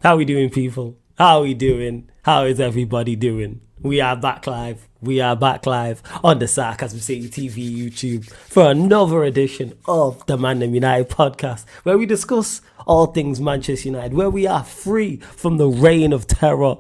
How we doing, people? How we doing? How is everybody doing? We are back live. We are back live on the Sarcasm City TV YouTube for another edition of the ManDem United podcast, where we discuss all things Manchester United, where we are free from the reign of terror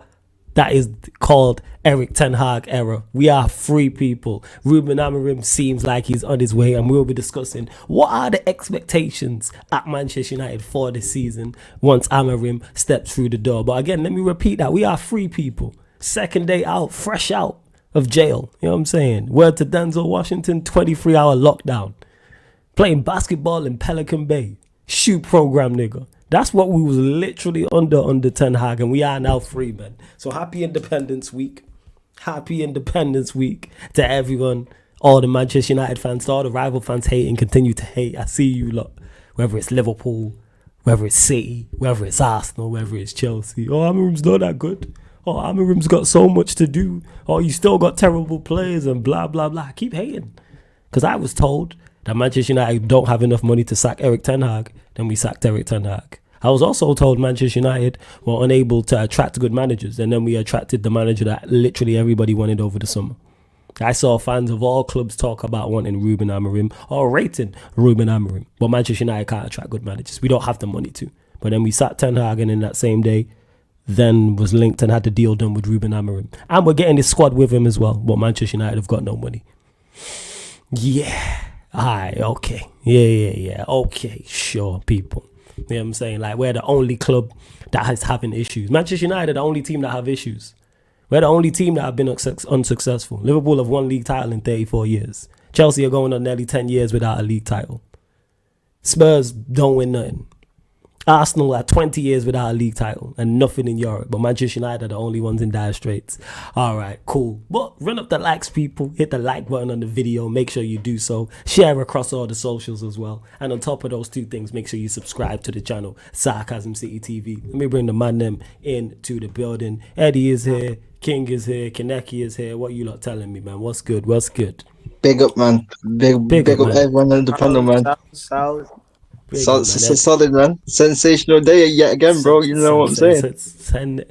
that is called Eric Ten Hag era. We are free, people. Ruben Amorim seems like he's on his way, and we'll be discussing what are the expectations at Manchester United for this season once Amorim steps through the door. But again, let me repeat that. We are free, people. Second day out, fresh out of jail. You know what I'm saying? Word to Denzel Washington, 23-hour lockdown. Playing basketball in Pelican Bay. Shoot program, nigga. That's what we was literally under Ten Hag, and we are now free, man. So happy Independence Week. Happy Independence Week to everyone, all the Manchester United fans, to all the rival fans hate and continue to hate. I see you lot, whether it's Liverpool, whether it's City, whether it's Arsenal, whether it's Chelsea. Oh, Amorim's not that good. Oh, Amorim's got so much to do. Oh, you still got terrible players and blah, blah, blah. Keep hating. Because I was told that Manchester United don't have enough money to sack Eric Ten Hag, then we sacked Eric Ten Hag. I was also told Manchester United were unable to attract good managers, and then we attracted the manager that literally everybody wanted over the summer. I saw fans of all clubs talk about wanting Ruben Amorim or rating Ruben Amorim, but Manchester United can't attract good managers. We don't have the money to. But then we sacked Ten Hag, and in that same day, then was linked and had the deal done with Ruben Amorim. And we're getting this squad with him as well, but Manchester United have got no money. Yeah. Aye, okay. Yeah. Okay, sure, people. You know what I'm saying? Like, we're the only club that is having issues. Manchester United are the only team that have issues. We're the only team that have been unsuccessful. Liverpool have won league title in 34 years. Chelsea are going on nearly 10 years without a league title. Spurs don't win nothing. Arsenal are 20 years without a league title and nothing in Europe. But Manchester United are the only ones in dire straits. All right, cool. But run up the likes, people. Hit the like button on the video. Make sure you do so. Share across all the socials as well. And on top of those two things, make sure you subscribe to the channel, Sarcasm City TV. Let me bring the ManDem into the building. Eddie is here. King is here. Kaneki is here. What you lot telling me, man? What's good? What's good? Big up, man. Big up, man. Everyone on the panel, man. Solid. Solid, man. Sensational day yet again, bro. You know what I'm saying?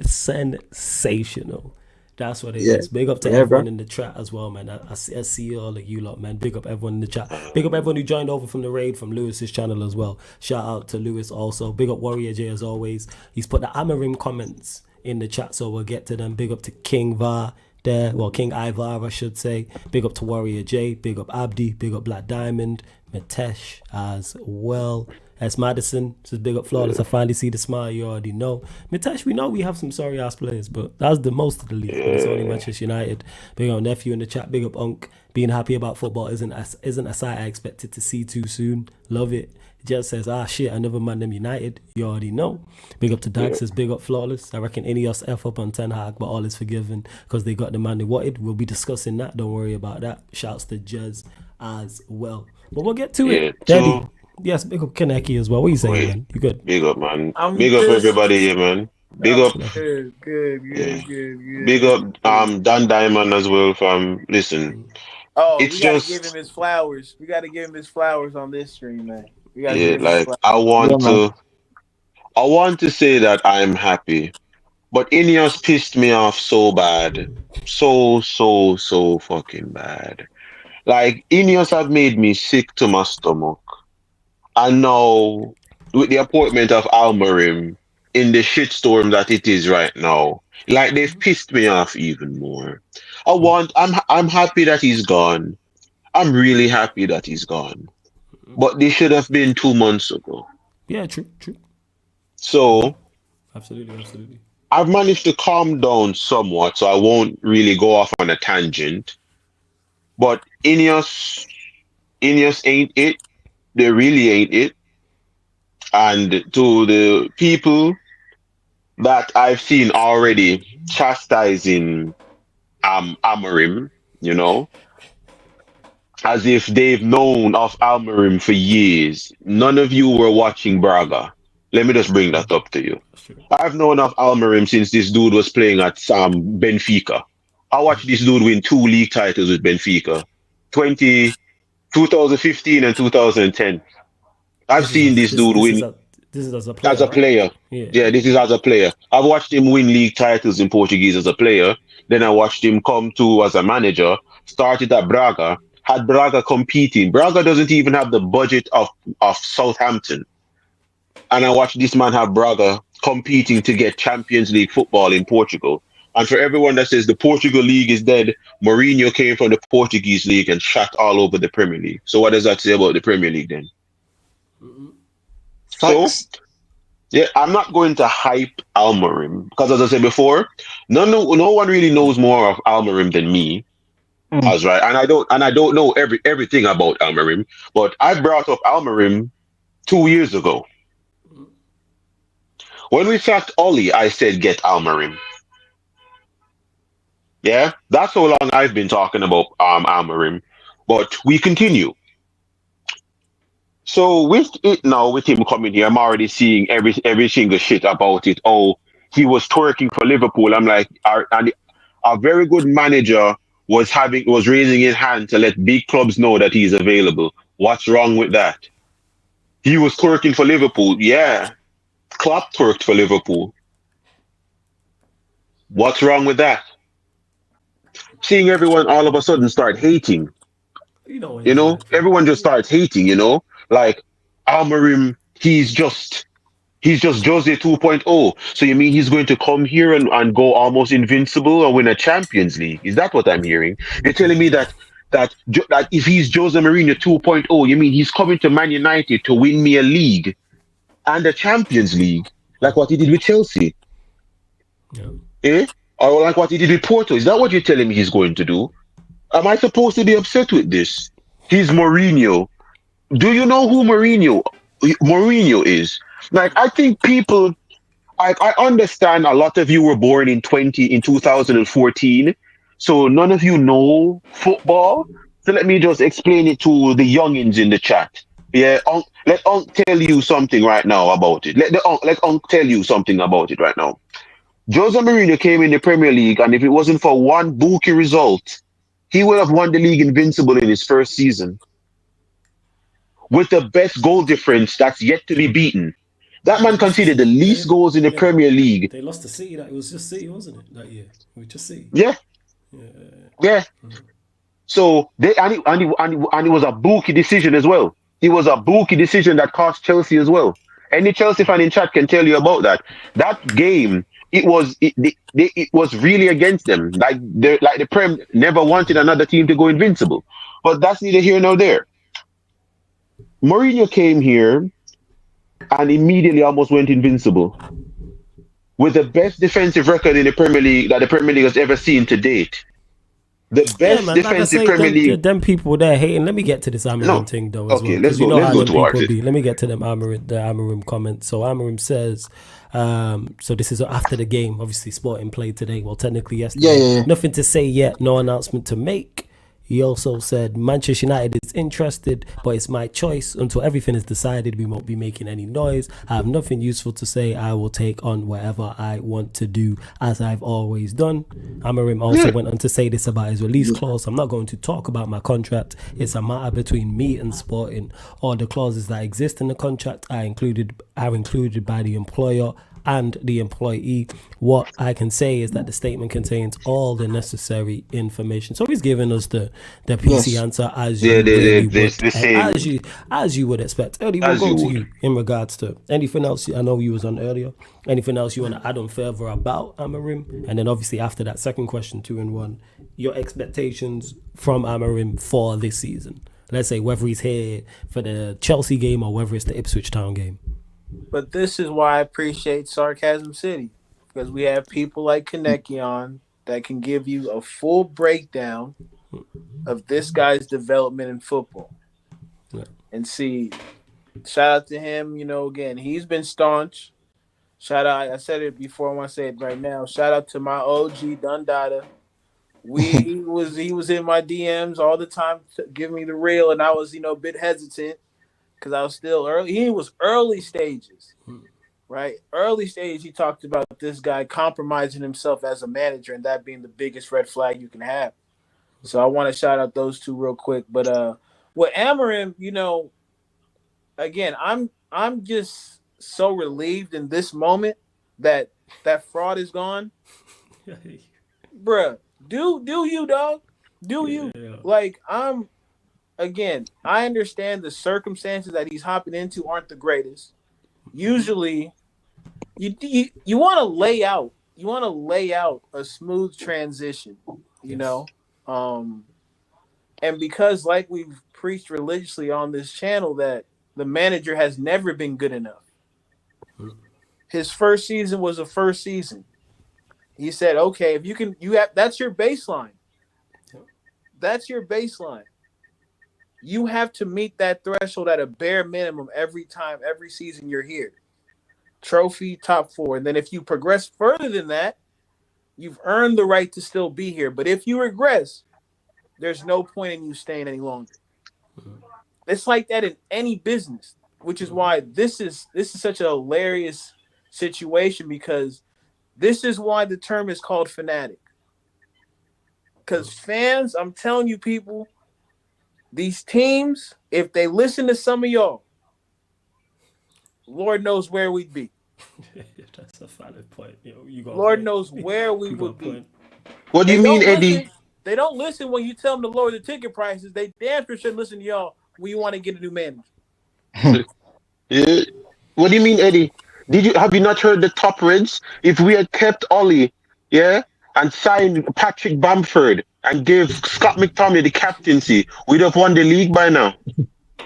Sensational. That's what it is. Big up to everyone in the chat as well, man. I see all of you lot, man. Big up everyone in the chat. Big up everyone who joined over from the raid from Lewis's channel as well. Shout out to Lewis also. Big up Warrior J as always. He's put the Amorim comments in the chat, so we'll get to them. Big up to King Var there. Well, King Ivar, I should say. Big up to Warrior J. Big up Abdi. Big up Black Diamond. Mitesh as well. S. Madison says big up Flawless. I finally see the smile. You already know. Mitesh, we know we have some sorry ass players, but that's the most of the league. It's only Manchester United. Big up Nephew in the chat. Big up Unk. Being happy about football isn't a sight I expected to see too soon. Love it. Just says, shit, another ManDem United. You already know. Big up to Dag says, big up Flawless. I reckon INEOS F up on Ten Hag, but all is forgiven because they got the man they wanted. We'll be discussing that. Don't worry about that. Shouts to Jez as well. But we'll get to it. Daddy. Yes, big up Kaneki as well. What are you saying, man? You good? Big up, man. Big up everybody here, man. Big up. Good. Big up Dan Diamond as well from listen. Oh, it's we gotta just give him his flowers. We gotta give him his flowers on this stream, man. We gotta yeah, give him like his I want to say that I'm happy. But INEOS pissed me off so bad. So fucking bad. Like, INEOS have made me sick to my stomach. And now, with the appointment of Amorim in the shitstorm that it is right now, like, they've pissed me off even more. I'm happy that he's gone. I'm really happy that he's gone. But this should have been 2 months ago. Yeah, true. So, Absolutely. I've managed to calm down somewhat, so I won't really go off on a tangent. But INEOS ain't it. They really ain't it. And to the people that I've seen already chastising Amorim, you know, as if they've known of Amorim for years. None of you were watching Braga. Let me just bring that up to you. I've known of Amorim since this dude was playing at Benfica. I watched this dude win 2 league titles with Benfica. 2015 and 2010. I've seen this dude win. This is as a player. As a player. Yeah, this is as a player. I've watched him win league titles in Portuguese as a player. Then I watched him come to as a manager. Started at Braga. Had Braga competing. Braga doesn't even have the budget of Southampton. And I watched this man have Braga competing to get Champions League football in Portugal. And for everyone that says the Portugal League is dead, Mourinho came from the Portuguese League and shot all over the Premier League. So what does that say about the Premier League then? So, yeah, I'm not going to hype Amorim because, as I said before, no one really knows more of Amorim than me. That's right, and I don't know everything about Amorim, but I brought up Amorim 2 years ago. When we sacked Oli, I said get Amorim. Yeah, that's how long I've been talking about Amorim, but we continue. So with it now, with him coming here, I'm already seeing every single shit about it. Oh, he was twerking for Liverpool. I'm like, and a very good manager was raising his hand to let big clubs know that he's available. What's wrong with that? He was twerking for Liverpool. Yeah, Klopp twerked for Liverpool. What's wrong with that? Seeing everyone all of a sudden start hating. Everyone just starts hating. Like Amorim, he's just Jose 2.0. So you mean he's going to come here and go almost invincible and win a Champions League? Is that what I'm hearing? You're telling me that if he's Jose Mourinho 2.0, you mean he's coming to Man United to win me a league and a Champions League, like what he did with Chelsea? Or like what he did with Porto? Is that what you're telling me he's going to do? Am I supposed to be upset with this? He's Mourinho. Do you know who Mourinho is? Like, I think people, I understand a lot of you were born in 2014, so none of you know football. So let me just explain it to the youngins in the chat. Yeah, let Unc tell you something right now about it. Let Unc tell you something about it right now. Jose Mourinho came in the Premier League, and if it wasn't for one bookie result, he would have won the league invincible in his first season. With the best goal difference that's yet to be beaten. That man conceded the least goals in the Premier League. They lost to City. It was just City, wasn't it, that year? It was just City. Yeah. So and it was a bookie decision as well. It was a bookie decision that cost Chelsea as well. Any Chelsea fan in chat can tell you about that. That game, it was really against them. Like the Prem never wanted another team to go invincible. But that's neither here nor there. Mourinho came here and immediately almost went invincible with the best defensive record in the Premier League that the Premier League has ever seen to date. The best defensive Premier League. Them people there hating. Let me get to this Amorim thing though as well. Let's go towards it. Let me get to the Amorim comments. So Amorim says, so this is after the game. Obviously, Sporting played today. Well, technically yesterday. Yeah. Nothing to say yet. No announcement to make. He also said Manchester United is interested, but it's my choice. Until everything is decided, we won't be making any noise. I have nothing useful to say. I will take on whatever I want to do, as I've always done. Amorim also went on to say this about his release clause. I'm not going to talk about my contract. It's a matter between me and Sporting. All the clauses that exist in the contract are included by the employer and the employee. What I can say is that the statement contains all the necessary information. So he's giving us the PC answer as you would expect. Eddie, we'll go to you in regards to anything else. I know you was on earlier. Anything else you want to add on further about Amorim? And then obviously after that second question, 2 in 1, your expectations from Amorim for this season. Let's say whether he's here for the Chelsea game or whether it's the Ipswich Town game. But this is why I appreciate Sarcasm City, because we have people like Kaneki on that can give you a full breakdown of this guy's development in football. Yeah. And see, shout out to him. Again, he's been staunch. Shout out, I said it before, I want to say it right now. Shout out to my OG Dundada. He was in my DMs all the time, giving me the real, and I was a bit hesitant. Because I was still early. He was early stages, right? Early stage, he talked about this guy compromising himself as a manager and that being the biggest red flag you can have. So I want to shout out those two real quick. But with Amorim, again, I'm just so relieved in this moment that fraud is gone. Bruh, do you, dog? Do you? Yeah. Like, I understand the circumstances that he's hopping into aren't the greatest. Usually, you want to lay out a smooth transition, you know. And because, like we've preached religiously on this channel, that the manager has never been good enough. His first season was a first season. He said, "Okay, if you have that's your baseline. That's your baseline. You have to meet that threshold at a bare minimum every season you're here. Trophy, top 4. And then if you progress further than that, you've earned the right to still be here. But if you regress, there's no point in you staying any longer." It's like that in any business, which is why this is such a hilarious situation, because this is why the term is called fanatic. Because fans, I'm telling you, people, these teams, if they listen to some of y'all, Lord knows where we'd be. That's a valid point. Lord knows where we would be. What do you mean, Eddie? They don't listen when you tell them to lower the ticket prices. They damn sure shouldn't listen to y'all when you want to get a new manager. Yeah. What do you mean, Eddie? Have you not heard the top Reds? If we had kept Ollie, and signed Patrick Bamford and gave Scott McTominay the captaincy, we'd have won the league by now.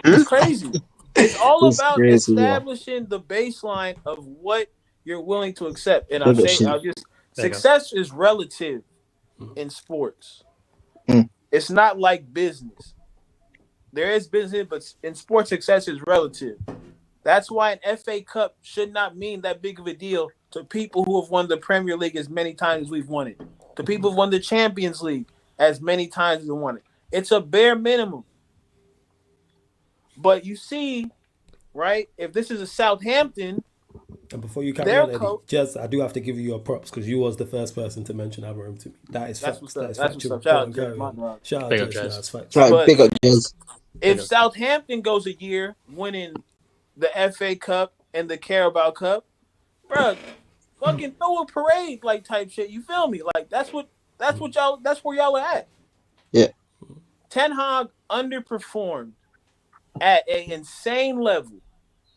It's crazy. It's all about establishing the baseline of what you're willing to accept. And success is relative in sports. It's not like business. There is business, but in sports, success is relative. That's why an FA Cup should not mean that big of a deal to people who have won the Premier League as many times as we've won it. To people who have won the Champions League as many times as we've won it. It's a bare minimum. But you see, right, if this is a Southampton, and before you carry on, Eddie, I do have to give you your props, because you was the first person to mention Amorim to me. That's facts. That is factual. Shout out to Jez. Big up, Jez. If Southampton goes a year winning the FA Cup and the Carabao Cup, bro, fucking throw a parade like type shit. You feel me? Like that's where y'all are at. Yeah. Ten Hag underperformed at an insane level,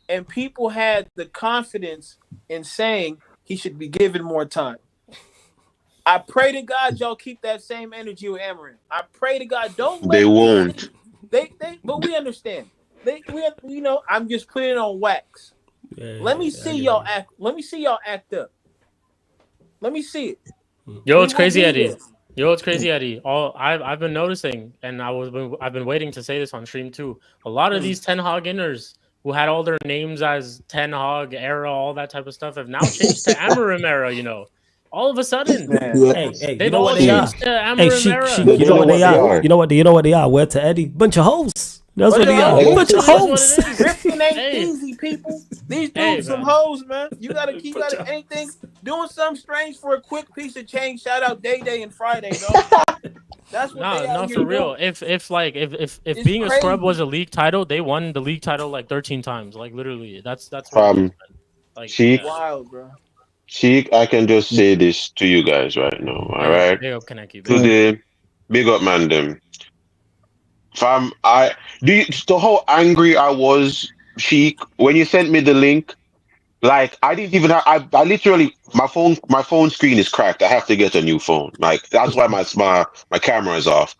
and people had the confidence in saying he should be given more time. I pray to God y'all keep that same energy with Amorim. I pray to God they won't. But we understand. I'm just putting it on wax. Let me see y'all act. Let me see y'all act up. Let me see it. Yo, it's crazy, Eddie. I've been noticing, and I've been waiting to say this on stream too. A lot of these Ten Hag inners who had all their names as Ten Hag era, all that type of stuff, have now changed to Amorim era. All of a sudden, they've all changed to Amorim era. You know what they are? You know what they are? Word to Eddie, bunch of hoes. That's what they are. Bunch of hoes. Drifting ain't easy, people. These dudes some hoes, man. You gotta anything doing something strange for a quick piece of change. Shout out Day and Friday, dog. That's what no, for real. If being a scrub was a league title, they won the league title like 13 times. Like literally, that's like Sheik, wild, bro. Sheik, I can just say this to you guys right now. All right. Big up, Kaneki. Today, big up, ManDem. Fam, how angry I was, Sheik, when you sent me the link. Like, I didn't even have, I literally, my phone screen is cracked. I have to get a new phone. Like, that's why my camera is off.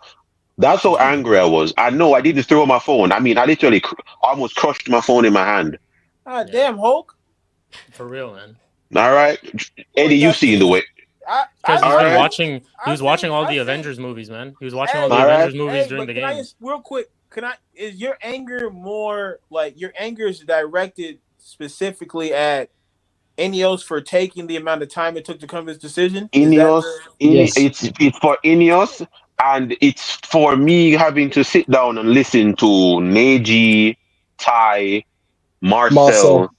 That's how angry I was. I know I didn't throw my phone. I mean, I literally almost crushed my phone in my hand. Ah, damn, Hulk. For real, man. All right. Eddie, you've seen the way. Because he was watching all the Avengers movies, man. He was watching all the Avengers movies during the game. Real quick, is your anger more like your anger is directed specifically at INEOS for taking the amount of time it took to come to this decision? INEOS, it's for INEOS, and it's for me having to sit down and listen to Neji, Ty, Marcel,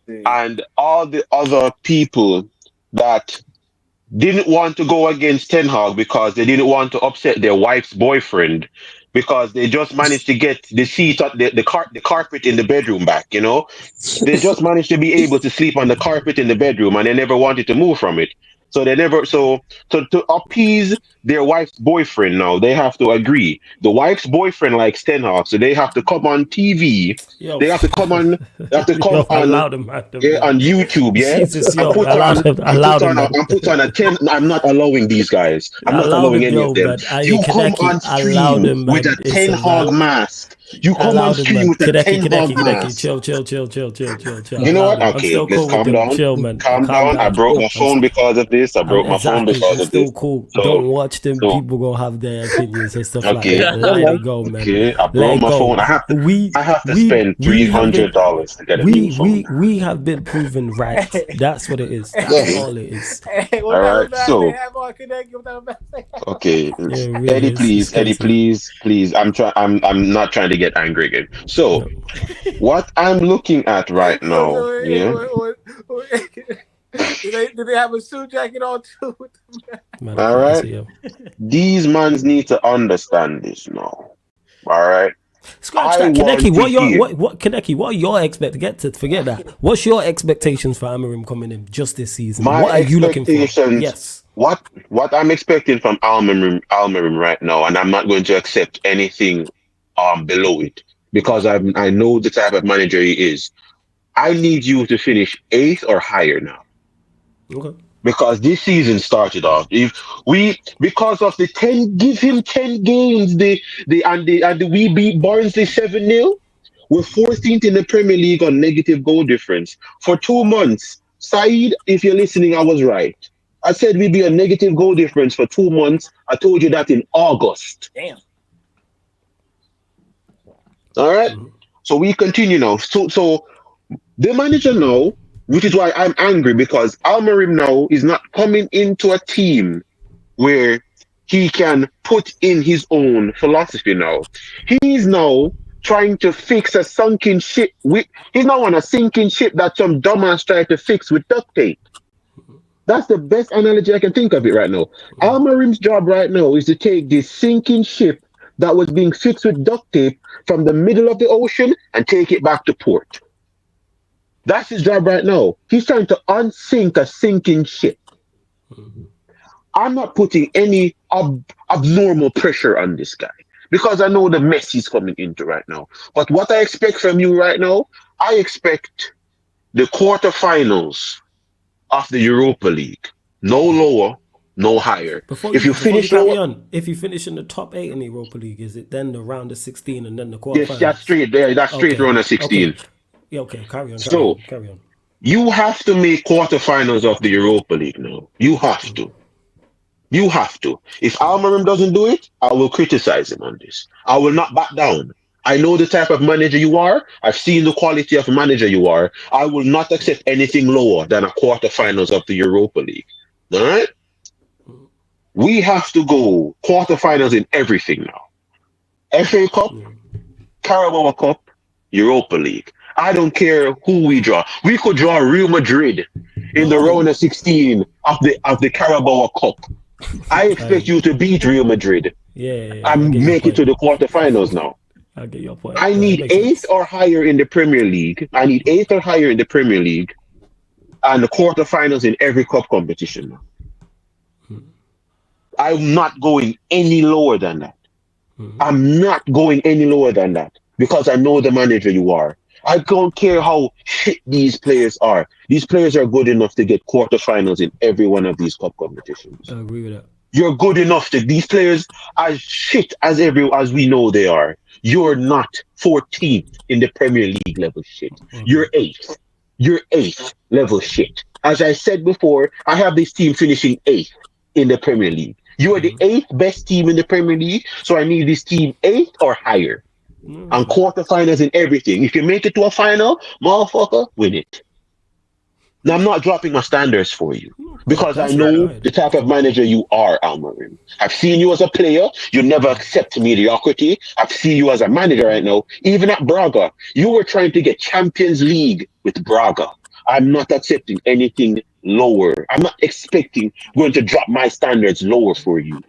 and all the other people that didn't want to go against Ten Hag because they didn't want to upset their wife's boyfriend. because they just managed to get the seat, the carpet in the bedroom back. You know, they just managed to be able to sleep on the carpet in the bedroom, and they never wanted to move from it. So they never. So to appease their wife's boyfriend, now they have to agree. The wife's boyfriend likes Ten Hag, so they have to come on TV. Yo, They have to come on. They have to come yo, allow them, yeah, man. on YouTube, yeah, Jesus, and yo, allow them, man. put on a 10. I'm not allowing these guys. I'm not Allow allowing them, any of yo, them. man. You come Kaneki, on allow stream them, with man. a Ten Listen, Hag man. mask. You come Allow on them, stream man. with a Ten Hag mask. Chill. You know Allow what? them. I'm Okay, still let's cool with calm them. down. Chill, man. Calm Calm down. I down. broke my phone because of this. I broke my phone because of Still this. cool. So, Don't watch them. so People gonna have their opinions and stuff like okay, that. Let it go, man. okay. I Let broke it my go. phone. I have to spend $300 to get a new phone. We have been proven right. That's what it is. That's all it is. Hey, what All type right, of mask so they have on Connecticut? What type of mask they have? okay, Yeah, really, Eddie, it's please. I'm not trying to get angry again. So, No. what I'm looking at right now, So, yeah. do they have a suit jacket on too? Man, All right, yo. these mans need to understand this now. All right, Scratch I that, want Kaneki. to What your hear. what Kaneki? What are your forget that? What's your expectations for Amorim coming in just this season? My What are you looking for? expectations. Yes. What I'm expecting from Almerim right now, and I'm not going to accept anything below it because I know the type of manager he is. I need you to finish 8th or higher now. Okay. Because this season started off. If we because of the 10, give him 10 games, we beat Barnsley 7-0. We're 14th in the Premier League on negative goal difference. For 2 months, Saeed, if you're listening, I was right. I said we'd be a negative goal difference for 2 months. I told you that in August. Damn. All right. So we continue now. So the manager now, which is why I'm angry because Almerim now is not coming into a team where he can put in his own philosophy now. He's now trying to fix a sunken ship. He's now on a sinking ship that some dumbass tried to fix with duct tape. That's the best analogy I can think of it right now. Almerim's job right now is to take this sinking ship that was being fixed with duct tape from the middle of the ocean and take it back to port. That's his job right now. He's trying to unsink a sinking ship. I'm not putting any abnormal pressure on this guy because I know the mess he's coming into right now. But what I expect from you right now, I expect the quarterfinals of the Europa League. No lower, no higher. If you finish in the top 8 in the Europa League, is it then the round of 16 and then the quarterfinals? Yes, that's straight there. That's straight round of 16. Okay. Yeah, okay, carry on. You have to make quarterfinals of the Europa League now. You have to. You have to. If Almerim doesn't do it, I will criticize him on this. I will not back down. I know the type of manager you are. I've seen the quality of manager you are. I will not accept anything lower than a quarterfinals of the Europa League. All right? We have to go quarterfinals in everything now. FA Cup, Carabao Cup, Europa League. I don't care who we draw. We could draw Real Madrid in the round of 16 of the Carabao Cup. I expect you to beat Real Madrid. And make it to the quarterfinals now. I get your point. I need 8th or higher in the Premier League. And the quarterfinals in every cup competition now. I'm not going any lower than that. I'm not going any lower than that because I know the manager you are. I don't care how shit these players are. These players are good enough to get quarterfinals in every one of these cup competitions. I agree with that. You're good enough to these players as shit as we know they are. You're not 14th in the Premier League level shit. You're 8th. You're 8th level shit. As I said before, I have this team finishing 8th in the Premier League. You are the 8th best team in the Premier League, so I need this team 8th or higher. And quarterfinals in everything. If you make it to a final, motherfucker, win it. Now, I'm not dropping my standards for you because I know the type of manager you are, Almerim. I've seen you as a player. You never accept mediocrity. I've seen you as a manager right now. Even at Braga, you were trying to get Champions League with Braga. I'm not accepting anything lower. I'm not going to drop my standards lower for you.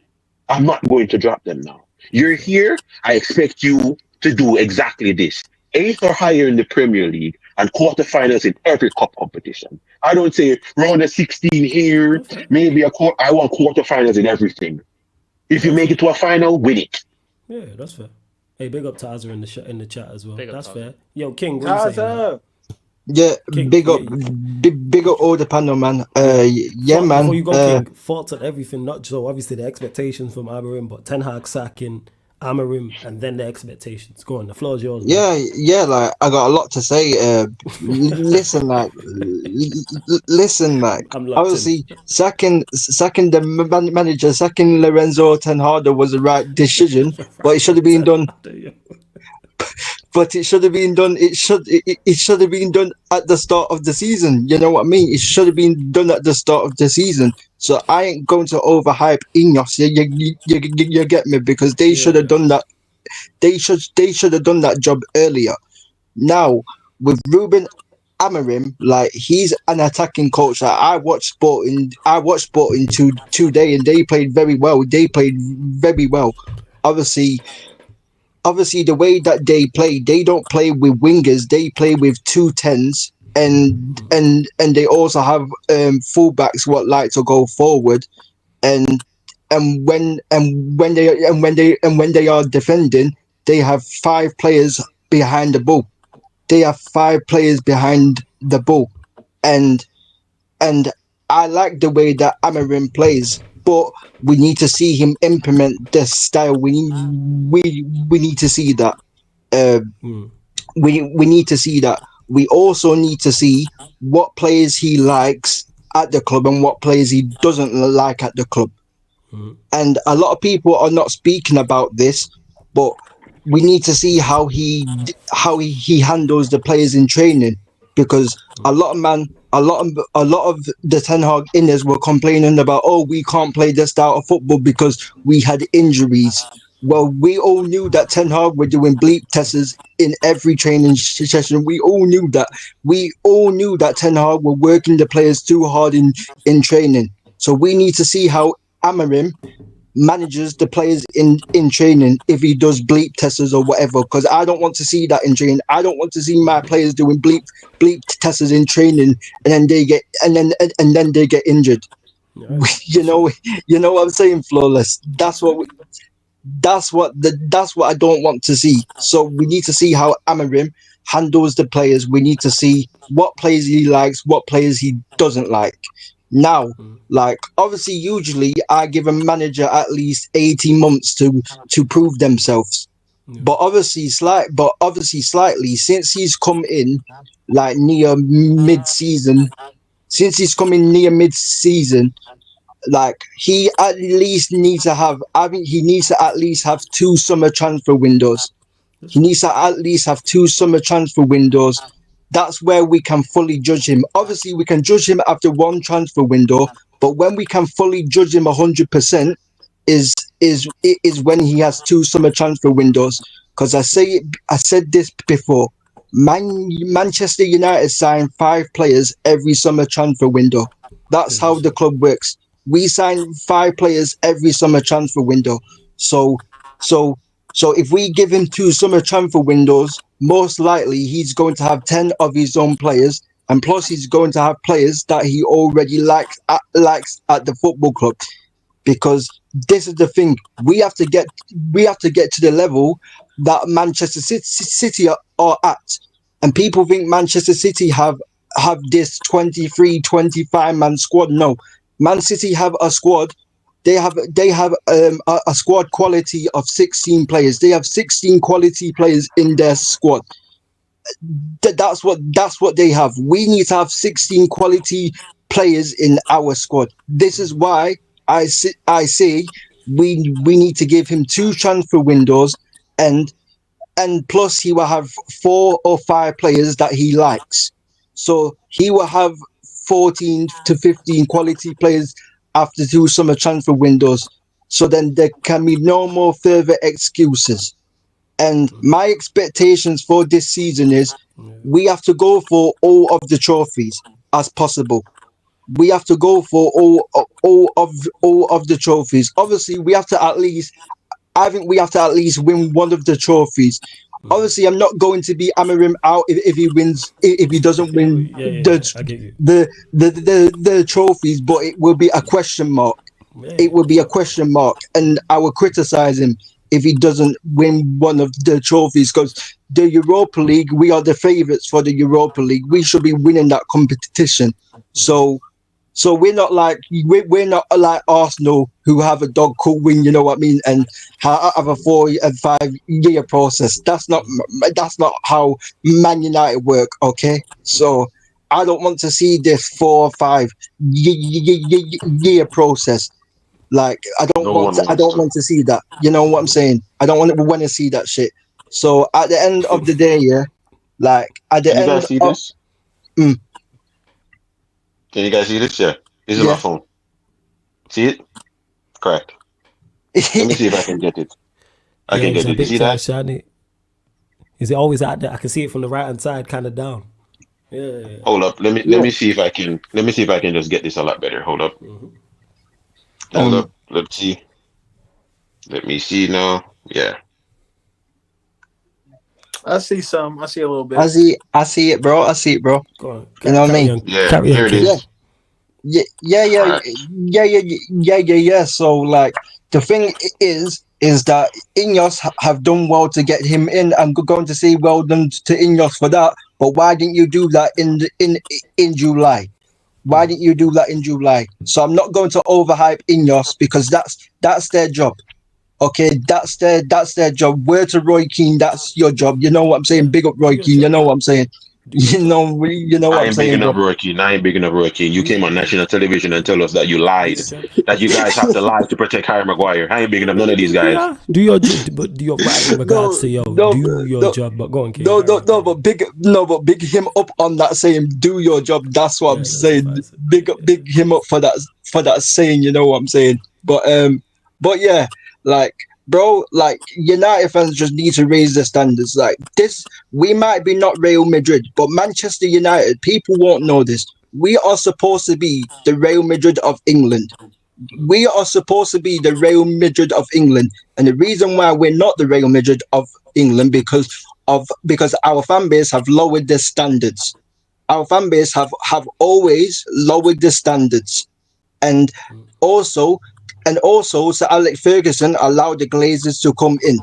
I'm not going to drop them now. You're here, I expect you to do exactly this. Eighth or higher in the Premier League and quarterfinals in every cup competition. I don't say round of 16 here, That's fair. maybe I want quarterfinals in everything. If you That's make fair. it to a final, win it. Yeah, that's fair. Hey, big up Taza in the chat as well. Big up, That's Taza. fair. Yo, King, what you saying, man? Taza. Yeah, King, big up, big up all the panel, man. Yeah, Before man. you go, King, thoughts on everything, not so obviously the expectations from Amorim, but Ten Hag sacking Amorim and then the expectations. Go on, the floor is yours, man. Yeah, like I got a lot to say. Listen, listen, I'm locked in. obviously, second the manager, second Lorenzo Ten Hag was the right decision, but it should have been done. But it should have been done. It should have been done at the start of the season. You know what I mean? It should have been done at the start of the season. So I ain't going to overhype INEOS. You get me, because they should have done that. They should have done that job earlier. Now with Ruben Amorim, like he's an attacking coach. Like, I watched Sporting today, and they played very well. They played very well. Obviously, the way that they don't play with wingers. They play with 2 10s, and they also have fullbacks what like to go forward, and when they are defending, they have 5 players behind the ball. They have 5 players behind the ball, and and I like the way that Amarim plays, but we need to see him implement this style. We need to see that. Uh, we need to see that. We also need to see what players he likes at the club and what players he doesn't like at the club. And a lot of people are not speaking about this, but we need to see how he handles the players in training, because a lot of the Ten Hag inners were complaining about, oh, we can't play this style of football because we had injuries. Well, we all knew that Ten Hag were doing bleep tests in every training session. We all knew that. We all knew that Ten Hag were working the players too hard in training. So we need to see how Amarim manages the players in training, if he does bleep tests or whatever, because I don't want to see that in training. I don't want to see my players doing bleep tests in training and then they get injured. You know what I'm saying, Flawless. That's what I don't want to see. So we need to see how Amarim handles the players. We need to see what players he likes, what players he doesn't like. Now, like obviously, usually I give a manager at least 18 months to prove themselves. But obviously, slightly, since he's come in like near mid-season, like he at least needs to have. I think he needs to at least have 2 summer transfer windows. He needs to at least have 2 summer transfer windows. That's where we can fully judge him. Obviously, we can judge him after 1 transfer window, but when we can fully judge him 100% is when he has 2 summer transfer windows. Because I said this before. Manchester United sign 5 players every summer transfer window. That's how the club works. We sign 5 players every summer transfer window. So if we give him 2 summer transfer windows, most likely he's going to have 10 of his own players, and plus he's going to have players that he already likes at the football club. Because this is the thing, we have to get to the level that Manchester City are at. And people think Manchester City have this 23, 25 man squad. No, Man City have a squad. They have a squad quality of 16 players. They have 16 quality players in their squad. That's what they have. We need to have 16 quality players in our squad. This is why I say we need to give him 2 transfer windows, and plus he will have 4 or 5 players that he likes. So he will have 14 to 15 quality players after 2 summer transfer windows. So then there can be no more further excuses. And my expectations for this season is we have to go for all of the trophies as possible. We have to go for all of the trophies. Obviously, we have to at least I think we have to at least win one of the trophies. Obviously, I'm not going to be Amorim out if he wins, if he doesn't win Yeah, I get you. the trophies, but it will be a question mark. Yeah. It will be a question mark, and I will criticize him if he doesn't win one of the trophies, because the Europa League, we are the favourites for the Europa League. We should be winning that competition. So we're not like Arsenal, who have a dog called win, you know what I mean, and have a 4 and 5 year process. That's not how Man United work. Okay, so I don't want to see this 4 or 5 year process. Like I don't want to see that. You know what I'm saying? I don't want to see that shit. So at the end of the day, yeah, like at the Can you end guys see of this? Can you guys see this? Yeah. This is my phone. See it? Correct. Let me see if I can get it. I can get it. You see that? Shiny. Is it always out there? I can see it from the right hand side, kind of down. Yeah. Hold up. Let me see if I can just get this a lot better. Hold up. Hold up. Let's see. Let me see now. Yeah. I see some. I see a little bit. I see it, bro. I see it, bro. Go on. You know what I mean? Yeah. Here it is. Yeah. So like the thing is that INEOS have done well to get him in. I'm going to say well done to INEOS for that. But why didn't you do that in July? Why didn't you do that in July? So I'm not going to overhype INEOS, because that's their job. Okay, that's their job. Word to Roy Keane, that's your job. You know what I'm saying? Big up Roy Keane. You know what I'm saying? You know what I'm saying, bigging bro. up Roy Keane. I ain't bigging up Roy Keane. You came on national television and tell us that you lied. That you guys have to lie to protect Harry Maguire. I ain't bigging up none of these guys. Yeah. Do your right in regards to do your job, but go on, Keane. But big him up on that saying, do your job. That's what I'm saying. Big him up for that saying, you know what I'm saying? But yeah, like, bro, like United fans just need to raise their standards. Like this, we might be not Real Madrid, but Manchester United, people won't know this. We are supposed to be the Real Madrid of England. We are supposed to be the Real Madrid of England, and the reason why we're not the Real Madrid of England because our fan base have lowered their standards. Our fan base have always lowered the standards, and also Sir Alex Ferguson allowed the Glazers to come in,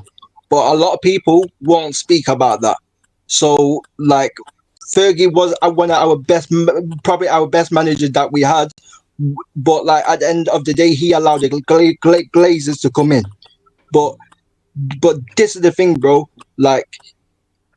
but a lot of people won't speak about that. So like Fergie was one of our best, probably our best managers that we had, but like at the end of the day, he allowed the Glazers to come in. But this is the thing, bro. Like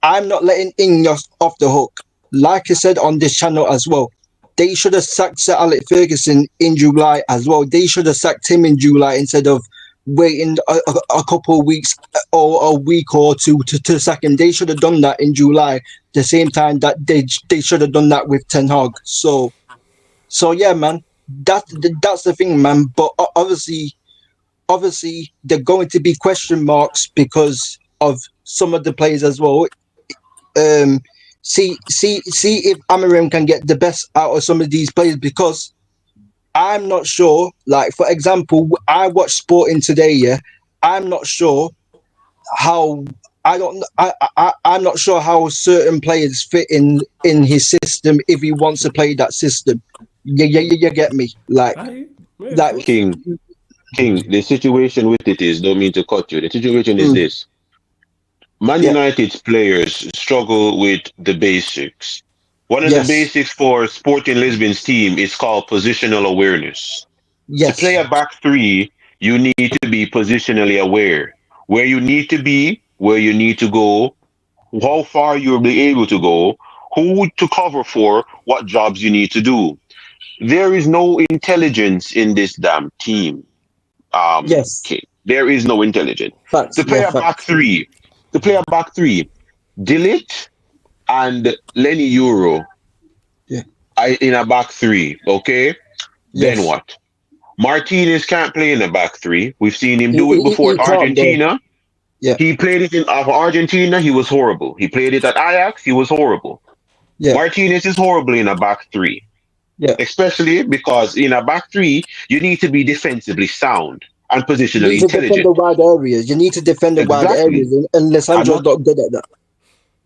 I'm not letting INEOS off the hook. Like I said on this channel as well, they should have sacked Sir Alex Ferguson in July as well. They should have sacked him in July instead of waiting a couple of weeks or a week or two to sack him. They should have done that in July, the same time that they should have done that with Ten Hag. So yeah, man, that's the thing, man. But obviously, there are going to be question marks because of some of the players as well. See if Amorim can get the best out of some of these players, because I'm not sure. Like for example, I watched Sporting today. Yeah, I'm not sure how. I'm not sure how certain players fit in his system if he wants to play that system. You get me? Like King. The situation with it is, don't mean to cut you. The situation is this. Man United's players struggle with the basics. One of the basics for Sporting Lisbon's team is called positional awareness. To play a back three, you need to be positionally aware. Where you need to be, where you need to go, how far you'll be able to go, who to cover for, what jobs you need to do. There is no intelligence in this damn team. Okay. There is no intelligence. To play a back three, Dillit and Lenny Euro in a back three, okay? Then what? Martinez can't play in a back three. We've seen him do it before at Argentina. He played it in Argentina, he was horrible. He played it at Ajax, he was horrible. Martinez is horrible in a back three. Especially because in a back three, you need to be defensively sound. and positional You need to defend the intelligence. wide areas. You need to defend the wide Exactly. areas, and Lissandro's not good at that.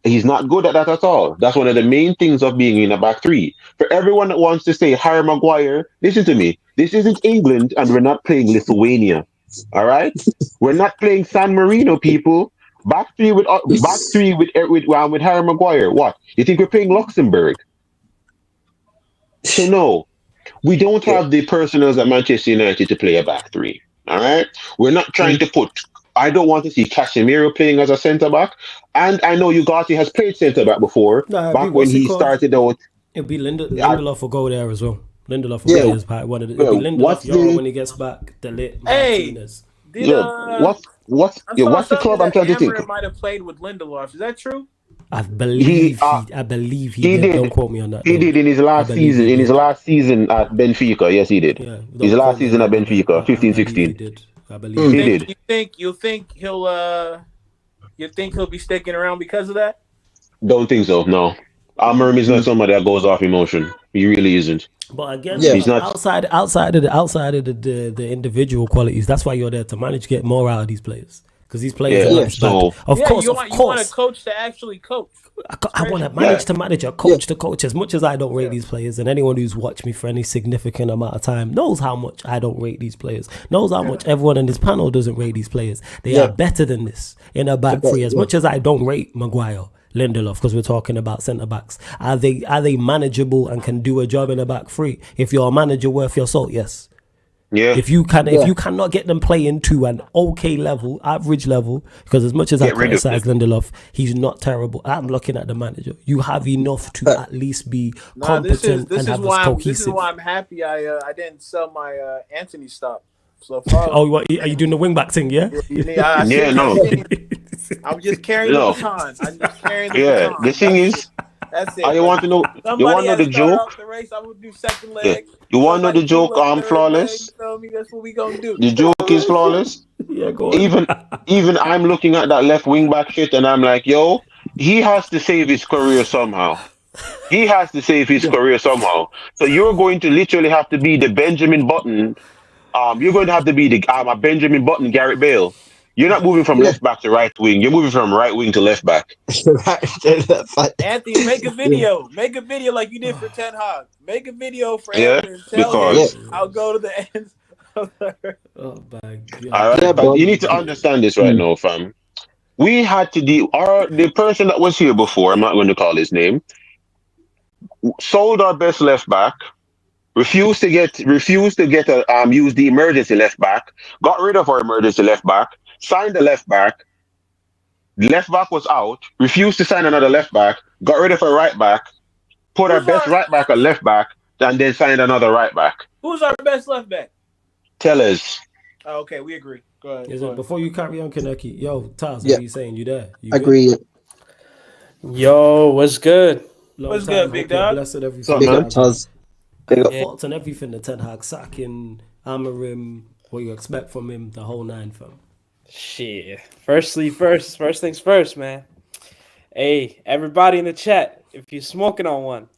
He's not good at that at all. That's one of the main things of being in a back three. For everyone that wants to say Harry Maguire, listen to me. This isn't England, and we're not playing Lithuania. All right, we're not playing San Marino, people. Back three with Harry Maguire. What? You think we're playing Luxembourg? So no, we don't have the personnel at Manchester United to play a back three. All right, we're not trying to put. I don't want to see Casemiro playing as a centre back, and I know Ugarte has played centre back before. Nah, Back when what's it he called? started out. It'll be I, Lindelof will go there as well. Lindelof will Yeah. play his part. It'll be what's Lindelof, Euro the when he gets back. Delete Hey, Martinez. did yeah? I What's saw the something club I'm that trying to think? Amarim might have played with Lindelof. Is that true? I believe he He did. did. Don't quote me on that. He though. did in his I last believe season. he In his did. last season at Benfica, yes, he did. Yeah, His don't last quote me on season that, at but Benfica, I 15, believe 16. he did. I believe He he did. did. You think he'll be sticking around because of that? Don't think so. No, Amorim is not somebody that goes off emotion. He really isn't. But again, Yeah. He's not. outside of the individual qualities, that's why you're there to manage, get more out of these players. Because these players Yeah. are not bad. So Of course, you want a coach to actually coach. I want to Yeah. manage a coach to coach. As much as I don't rate these players, and anyone who's watched me for any significant amount of time knows how much I don't rate these players, knows how much everyone in this panel doesn't rate these players. They are better than this in a back three. As much as I don't rate Maguire, Lindelof, because we're talking about centre backs, are they manageable and can do a job in a back three? If you're a manager worth your salt, yes. yeah, If you cannot get them playing to an okay level, average level, because as much as I Get rid of criticize it. Lindelof, he's not terrible. I'm looking at the manager. You have enough to at least be competent and have this cohesive. This is why I'm happy I didn't sell my Anthony stock. So Oh, what, are you doing the wing back thing? Yeah. Yeah, no. I'm just carrying No. the baton. I'm just carrying the Yeah. baton. The thing is, That's it. I want to know. You Somebody want to know has the to start joke? off the race. I'm gonna do second Yeah. leg. You want to know the Somebody do joke? third leg, Flawless. you feel me? That's what we gonna do. The joke is flawless. Yeah, go on. Even I'm looking at that left wing back shit, and I'm like, yo, he has to save his career somehow. He has to save his career somehow. So you're going to literally have to be the Benjamin Button. You're going to have to be the a Benjamin Button, Garrett Bale. You're not moving from left back to right wing. You're moving from right wing to left back. Anthony, make a video. Make a video like you did for Ten Hag. Make a video for Yeah, Anthony. Tell because- him I'll go to the end. Oh my god. All right, Yeah, but bro. you need to understand this right now, fam. We had to deal. The person that was here before, I'm not going to call his name, sold our best left back. Refused to get use the emergency left back. Got rid of our emergency left back. Signed the left back. The left back was out. Refused to sign another left back. Got rid of our right back. Put our best right back at left back, and then signed another right back. Who's our best left back? Tell us. Oh, okay, we agree. Go ahead. Is Go it ahead. before you carry on, Kaneki? Yo, Taz, Yeah. what are you saying? You there? You good? Agree. Yo, what's good? Long What's time, good, hope big you're dog? blessed and everything. What's Big up, up, man? Taz. Thoughts on everything the Ten Hag sacking, Amorim, what you expect from him, the whole nine, fam. Shit. First things first, man. Hey, everybody in the chat, if you're smoking on one,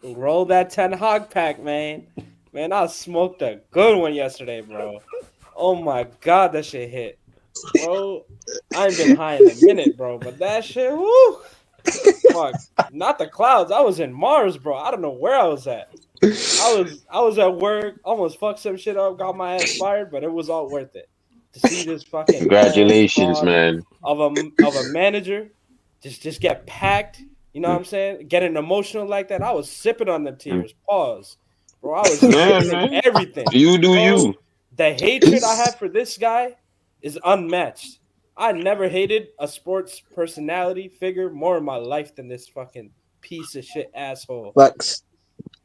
roll that Ten Hag pack, man. Man, I smoked a good one yesterday, bro. Oh my god, that shit hit. Bro, I ain't been high in a minute, bro, but that shit, woo. Fuck. Not the clouds. I was in Mars, bro. I don't know where I was at. I was at work, almost fucked some shit up, got my ass fired, but it was all worth it. To see this fucking Congratulations, fraud man. of a manager just get packed, you know what I'm saying? Getting emotional like that. I was sipping on them tears. Pause. Bro, I was Yeah, sipping man. everything. You do Bro, you. The hatred I have for this guy is unmatched. I never hated a sports personality figure more in my life than this fucking piece of shit asshole. Facts.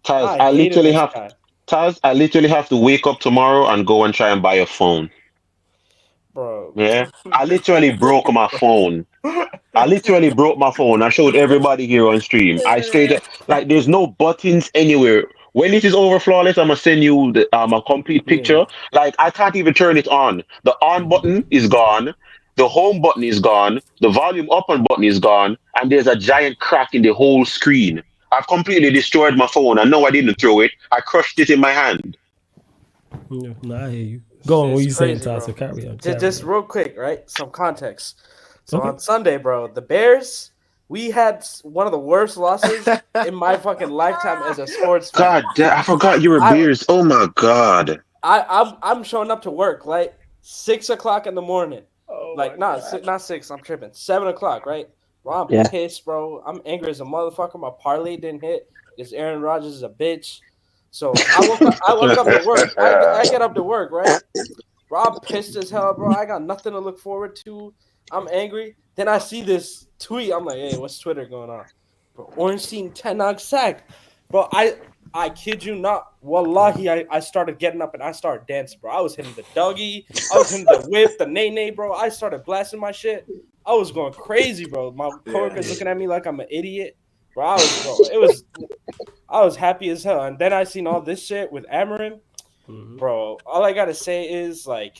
Taz, I hated this guy. I literally have to wake up tomorrow and go and try and buy a phone. Bro. Yeah. I literally broke my phone. I showed everybody here on stream. I straight up, like, there's no buttons anywhere. When it is over, flawless, I'm gonna send you a complete picture. Like, I can't even turn it on. The on button is gone. The home button is gone. The volume up on button is gone. And there's a giant crack in the whole screen. I've completely destroyed my phone. I know I didn't throw it. I crushed it in my hand. Yeah, nah, I hear you. Go on, what It's you saying, crazy, Taz? bro. So carry on. Just real quick, right? Some context. So Okay. on Sunday, bro, the Bears, we had one of the worst losses in my fucking lifetime as a sports fan. God damn, I forgot you were Bears. Oh my God. I'm showing up to work like 6 o'clock in the morning. Oh Like my not 6. I'm tripping. 7 o'clock, right? Bro, I'm Yeah. pissed, bro. I'm angry as a motherfucker. My parlay didn't hit because Aaron Rodgers is a bitch. So I woke up to work. I get up to work, right? Bro, I'm pissed as hell, bro. I got nothing to look forward to. I'm angry. Then I see this tweet. I'm like, hey, what's Twitter going on? Bro, Ornstein Ten Hag sack. Bro, I kid you not. Wallahi, I started getting up and I started dancing, bro. I was hitting the Dougie. I was hitting the whip, the nay-nay, bro. I started blasting my shit. I was going crazy, bro. My coworkers looking at me like I'm an idiot. Bro, I was happy as hell. And then I seen all this shit with Amorim. Bro, all I gotta say is like,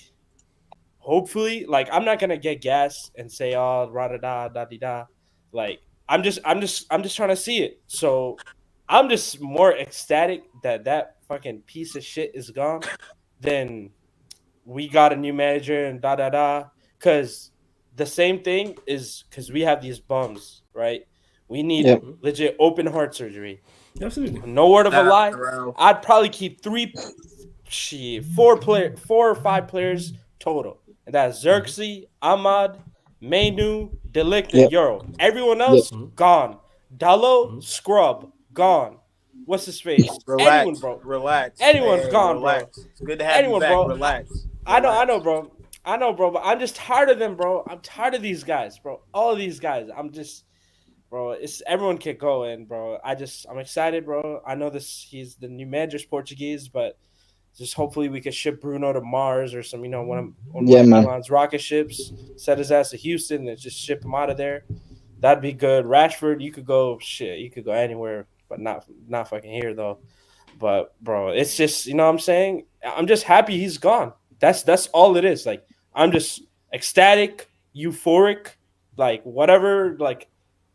hopefully, like I'm not gonna get gas and say oh da da da da. Like I'm just trying to see it. So I'm just more ecstatic that fucking piece of shit is gone than we got a new manager and da da da. Cause the same thing is because we have these bums, right? We need Yep. legit open heart surgery. Absolutely. No word of a lie. bro. I'd probably keep 4 or 5 players total. And that's Xerxes, Ahmad, Mainu, Delict, and Yep. Euro. Everyone else, gone. Dallo, scrub, gone. What's his face? Relax, Anyone, bro. Relax. Anyone's Hey, gone, relax. bro. It's good to have Anyone, you back. bro. Relax. I know, bro. I know, bro. But I'm just tired of them, bro. I'm tired of these guys, bro. All of these guys. I'm just, bro. It's everyone can go in, bro. I'm excited, bro. I know he's the new manager's Portuguese, but just hopefully we could ship Bruno to Mars or some, one Yeah, of man. Elon's rocket ships, set his ass to Houston and just ship him out of there. That'd be good. Rashford, you could go anywhere, but not fucking here though. But bro, it's just what I'm saying. I'm just happy he's gone. That's all it is. Like I'm just ecstatic, euphoric, like whatever. Like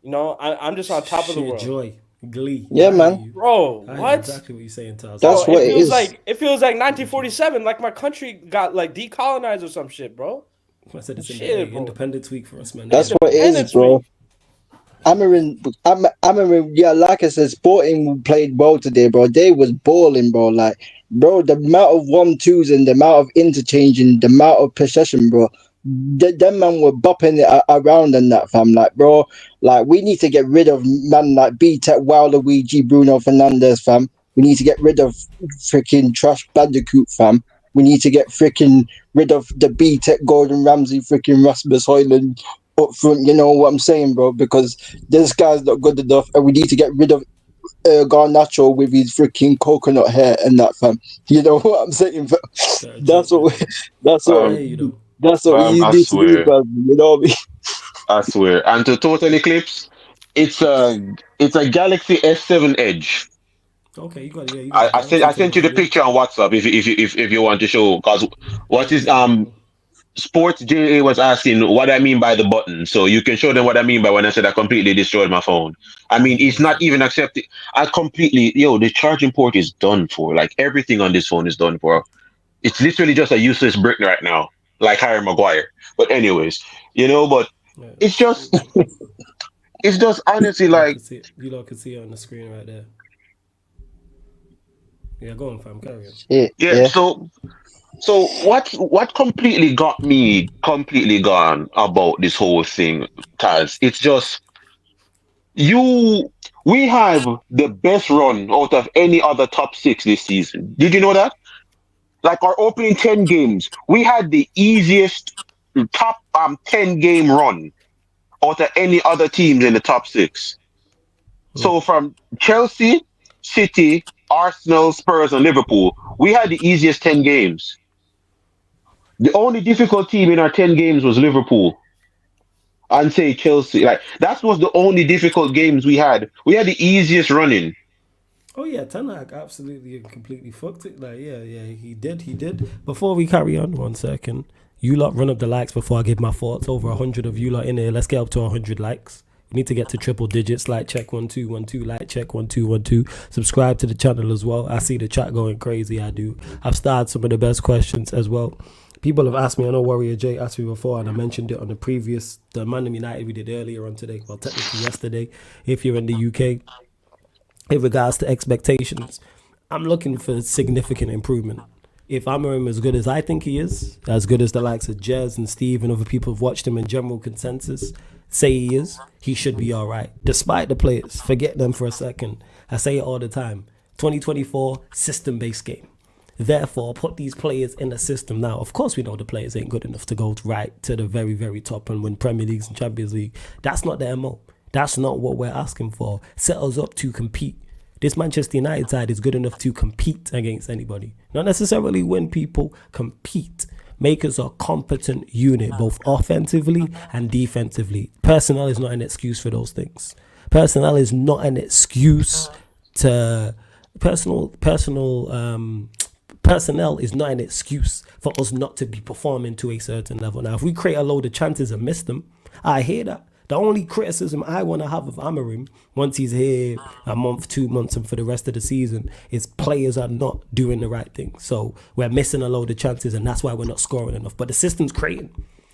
I'm just on top of the Sheer world. joy, glee. Yeah, I hear man. you. Bro, I hear what? exactly what you're saying, Taz. That's Bro, what it it feels is. like 1947, like my country got like decolonized or some shit, bro. I said it's Shit, bro. Independence Week for us, man. That's what it is, Independence bro. Week. Amarin, yeah, like I said, Sporting played well today, bro. They was balling, bro. Like, bro, the amount of 1-2s and the amount of interchanging, the amount of possession, bro. Them man were bopping it around and that, fam. Like, bro, like we need to get rid of man like B-Tech, Luigi, Bruno Fernandez, fam. We need to get rid of freaking Trash Bandicoot, fam. We need to get freaking rid of the B-Tech, Gordon Ramsay, freaking Rasmus Højlund up front. You know what I'm saying, bro? Because this guy's not good enough, and we need to get rid of Garnacho with his freaking coconut hair and that, fam. You know what I'm saying? Fam? That's what I hear you, though. that's what we I need to do, swear. fam. You know what I mean? I swear. And to total eclipse, it's a Galaxy S7 Edge. Okay, you got it. Yeah, you got I, it. I sent I sent you the picture on WhatsApp if you want to show, because what is Sports JA was asking what I mean by the button, so you can show them what I mean by when I said I completely destroyed my phone. I mean, it's not even accepted. The charging port is done for. Like everything on this phone is done for. It's literally just a useless brick right now, like Harry Maguire. But anyways, but Yeah. it's just honestly like You lot can see it on the screen right there. Yeah, go on, fam. Carry on. Yeah. So what completely got me completely gone about this whole thing, Taz? It's just we have the best run out of any other top six this season. Did you know that? Like our opening 10 games, we had the easiest top 10 game run out of any other teams in the top six. So from Chelsea, City, Arsenal, Spurs, and Liverpool, we had the easiest 10 games. The only difficult team in our 10 games was Liverpool. And say Chelsea. Like that was the only difficult games we had. We had the easiest running. Oh yeah, Ten Hag absolutely and completely fucked it. Like yeah, he did. Before we carry on, 1 second. You lot run up the likes before I give my thoughts. Over 100 of you lot in here. Let's get up to 100 likes. We need to get to triple digits. Like check 1 2 1 2. Like check 1 2 1 2. Subscribe to the channel as well. I see the chat going crazy. I do. I've started some of the best questions as well. People have asked me. I know Warrior J asked me before, and I mentioned it on the ManDem United we did earlier on today. Well, technically yesterday. If you're in the UK, in regards to expectations, I'm looking for significant improvement. If Amorim as good as I think he is, as good as the likes of Jez and Steve and other people have watched him in general consensus say he is, he should be all right. Despite the players, forget them for a second. I say it all the time. 2024, system-based game. Therefore, put these players in the system. Now, of course, we know the players ain't good enough to go right to the very, very top and win Premier Leagues and Champions League. That's not the MO. That's not what we're asking for. Set us up to compete. This Manchester United side is good enough to compete against anybody. Not necessarily win, people. Compete. Make us a competent unit, both offensively and defensively. Personnel is not an excuse for those things. Personnel is not an excuse to... Personnel is not an excuse for us not to be performing to a certain level. Now, if we create a load of chances and miss them, I hear that. The only criticism I want to have of Amorim, once he's here a month, 2 months, and for the rest of the season, is players are not doing the right thing. So we're missing a load of chances, and that's why we're not scoring enough. But the system's creating.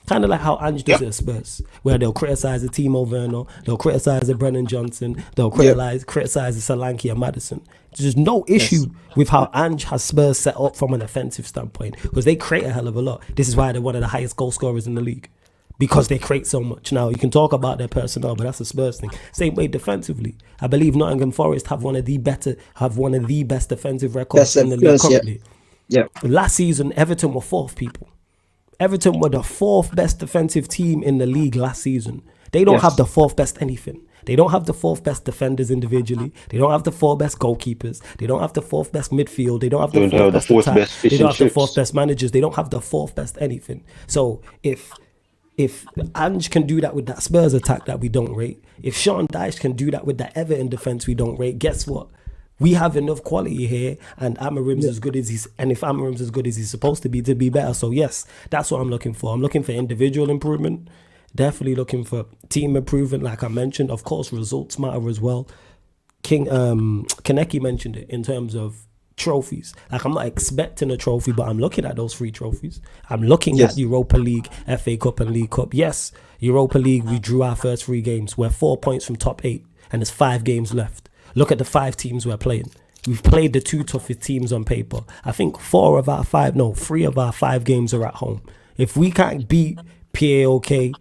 Kind of like how Ange does at Spurs, where they'll criticise the Timo Werner, they'll criticise the Brennan Johnson, they'll criticise the Solanke and Maddison. There's no issue with how Ange has Spurs set up from an offensive standpoint, because they create a hell of a lot. This is why they're one of the highest goal scorers in the league, because they create so much. Now, you can talk about their personnel, but that's a Spurs thing. Same way defensively. I believe Nottingham Forest have one of the best defensive records in the league currently. Yeah. Last season, Everton were fourth, people. Everton were the fourth best defensive team in the league last season. They don't have the fourth best anything. They don't have the fourth best defenders individually. They don't have the fourth best goalkeepers. They don't have the fourth best midfield. They don't have the fourth best attack. They don't have the fourth best managers. They don't have the fourth best anything. So if Ange can do that with that Spurs attack that we don't rate, if Sean Dyche can do that with that Everton defense we don't rate, guess what? We have enough quality here, and Amorim's as good as he's, and if Amorim's as good as he's supposed to be better. So yes, that's what I'm looking for. I'm looking for individual improvement. Definitely looking for team improvement, like I mentioned. Of course, results matter as well. Kaneki mentioned it in terms of trophies. Like, I'm not expecting a trophy, but I'm looking at those 3 trophies. I'm looking at Europa League, FA Cup, and League Cup. Yes, Europa League, we drew our first 3 games. We're 4 points from top 8, and there's 5 games left. Look at the 5 teams we're playing. We've played the 2 toughest teams on paper. I think 3 of our 5 games are at home. If we can't beat PAOK,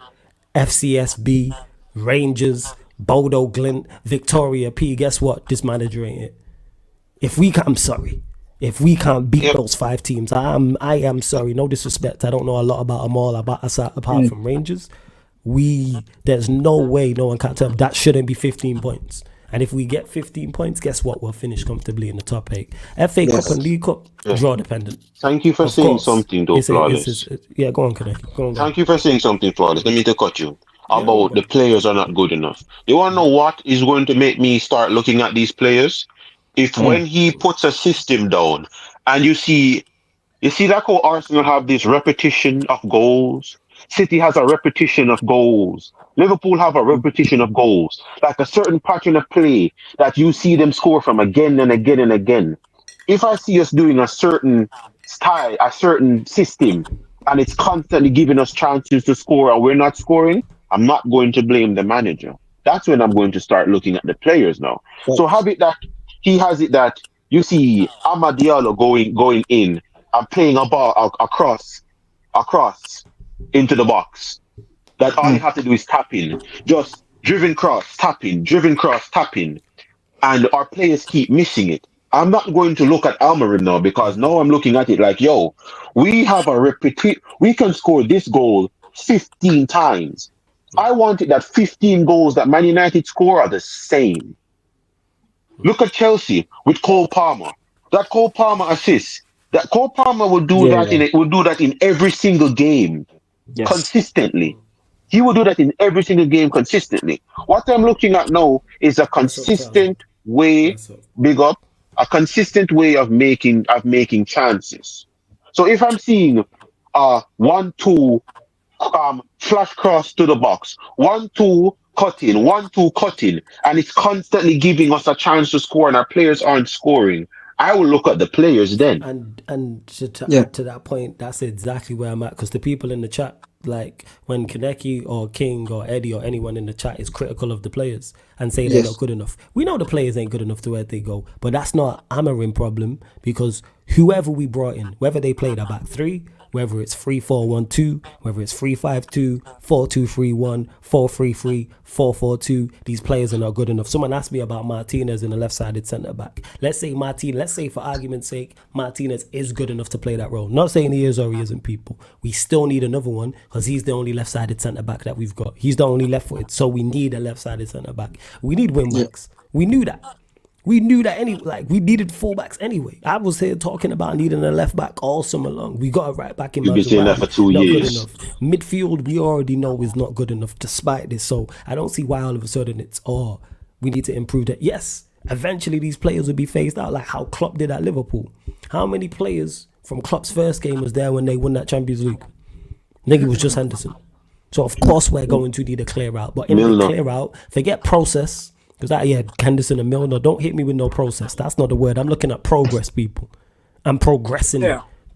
FCSB, Rangers, Bodo Glint, Victoria P, guess what? This manager ain't it. If we can't beat those 5 teams, I am sorry. No disrespect. I don't know a lot about them all, apart from Rangers. There's no way no one can tell them that shouldn't be 15 points. And if we get 15 points, guess what? We'll finish comfortably in the top 8. FA Cup and League Cup, draw dependent. Thank you for saying something, though, Flawless. Yeah, go on, Kaneki. Thank you for saying something, Flawless. Let me cut you. About the players are not good enough. You want to know what is going to make me start looking at these players? If when he puts a system down, and you see that how Arsenal have this repetition of goals. City has a repetition of goals. Liverpool have a repetition of goals. Like a certain pattern of play that you see them score from again and again and again. If I see us doing a certain style, a certain system, and it's constantly giving us chances to score and we're not scoring, I'm not going to blame the manager. That's when I'm going to start looking at the players now. So have it that he has it that you see Amad Diallo going in and playing a ball across into the box. That all you have to do is tap in. Just driven cross, tapping, and our players keep missing it. I'm not going to look at Amorim now, because now I'm looking at it like, yo, we have we can score this goal 15 times. I want it that 15 goals that Man United score are the same. Look at Chelsea with Cole Palmer. That Cole Palmer assist. That Cole Palmer will do that in every single game, consistently. He will do that in every single game consistently. What I'm looking at now is a consistent way, a consistent way of making chances. So if I'm seeing 1-2 flash cross to the box, 1-2 cutting, 1-2 cutting, and it's constantly giving us a chance to score, and our players aren't scoring, I will look at the players then. And to Yeah. add to that point, that's exactly where I'm at. Because the people in the chat, like when Kaneki or King or Eddie or anyone in the chat is critical of the players and say they're Yes. not good enough, we know the players ain't good enough to where they go. But that's not Amorim problem, because whoever we brought in, whether they played a back three, whether it's 3-4-1-2, whether it's 3-5-2, 4-2-3-1, 4-3-3, 4-4-2, these players are not good enough. Someone asked me about Martinez in the left-sided centre back. Let's say for argument's sake, Martinez is good enough to play that role. Not saying he is or he isn't, people. We still need another one because he's the only left-sided centre back that we've got. He's the only left-footed, so we need a left-sided centre back. We need wing backs. We knew that. We knew that anyway. Like, we needed fullbacks anyway. I was here talking about needing a left back all summer long. We got a right back in. You've been saying that for 2 not years. good enough. Midfield, we already know is not good enough despite this. So I don't see why all of a sudden it's we need to improve that. Yes, eventually these players will be phased out, like how Klopp did at Liverpool. How many players from Klopp's first game was there when they won that Champions League? I think it was just Henderson. So of course we're going to need a clear out, but in the clear out, forget process. Because Henderson and Milner, don't hit me with no process. That's not the word. I'm looking at progress, people. I'm progressing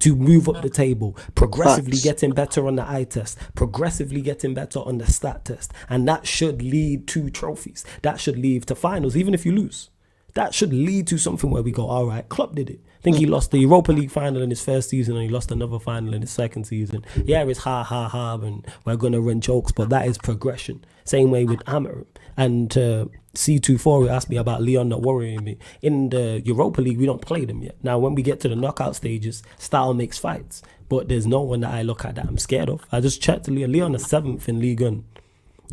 to move up the table, progressively getting better on the eye test, progressively getting better on the stat test. And that should lead to trophies. That should lead to finals, even if you lose. That should lead to something where we go, all right, Klopp did it. I think he lost the Europa League final in his first season and he lost another final in his second season. Yeah, it's ha, and we're going to run jokes, but that is progression. Same way with Amorim. And C24 asked me about Leon not worrying me. In the Europa League, we don't play them yet. Now, when we get to the knockout stages, style makes fights. But there's no one that I look at that I'm scared of. I just checked Leon is 7th in Ligue 1.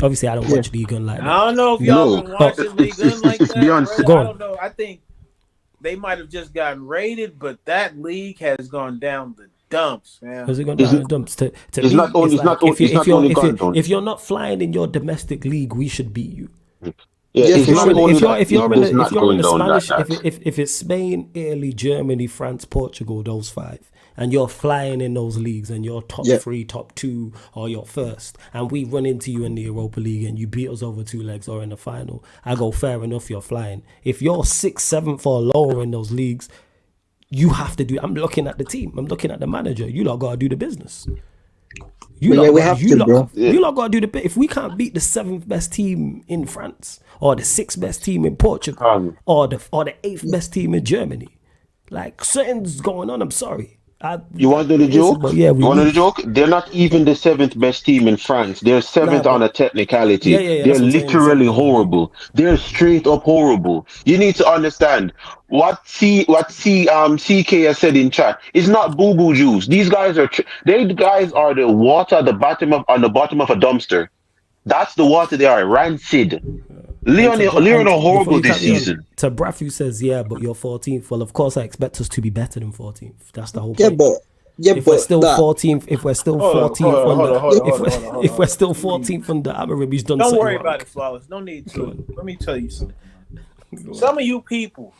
Obviously, I don't watch Ligue 1 like that. I don't know if y'all been watching League 1 like that. Go on. I don't know. I think they might have just gotten rated, but that league has gone down the dumps, man. Has it gone down the dumps? To it's me, not only, it's like if if you're not flying in your domestic league, we should beat you. Yeah, Yes, If you're in the Spanish, Spanish, if it's Spain, Italy, Germany, France, Portugal, those 5, and you're flying in those leagues and you're top 3, top 2, or you're first, and we run into you in the Europa League and you beat us over 2 legs or in the final, I go, fair enough, you're flying. If you're 6th, 7th or lower in those leagues, you have to do. I'm looking at the team. I'm looking at the manager. You lot gotta do the business. You lot gotta do the bit. If we can't beat the 7th best team in France, or the 6th best team in Portugal, or the 8th best team in Germany, like something's going on. I'm sorry. You want to know the joke? But yeah, you want to know the joke? They're not even the 7th best team in France. They're 7th on a technicality. They're literally horrible. They're straight up horrible. You need to understand what CK has said in chat. It's not boo boo juice. These guys are the water on the bottom of a dumpster. That's the water they are. Rancid. Leon are horrible this season. To Brafu says, yeah, but you're 14th. Well, of course, I expect us to be better than 14th. That's the whole point. If we're still 14th, if we're still 14th, if we're still 14th under Amorim, he's done something wrong. Don't worry about it, Flawless. No need to. Let me tell you something. Some of you people,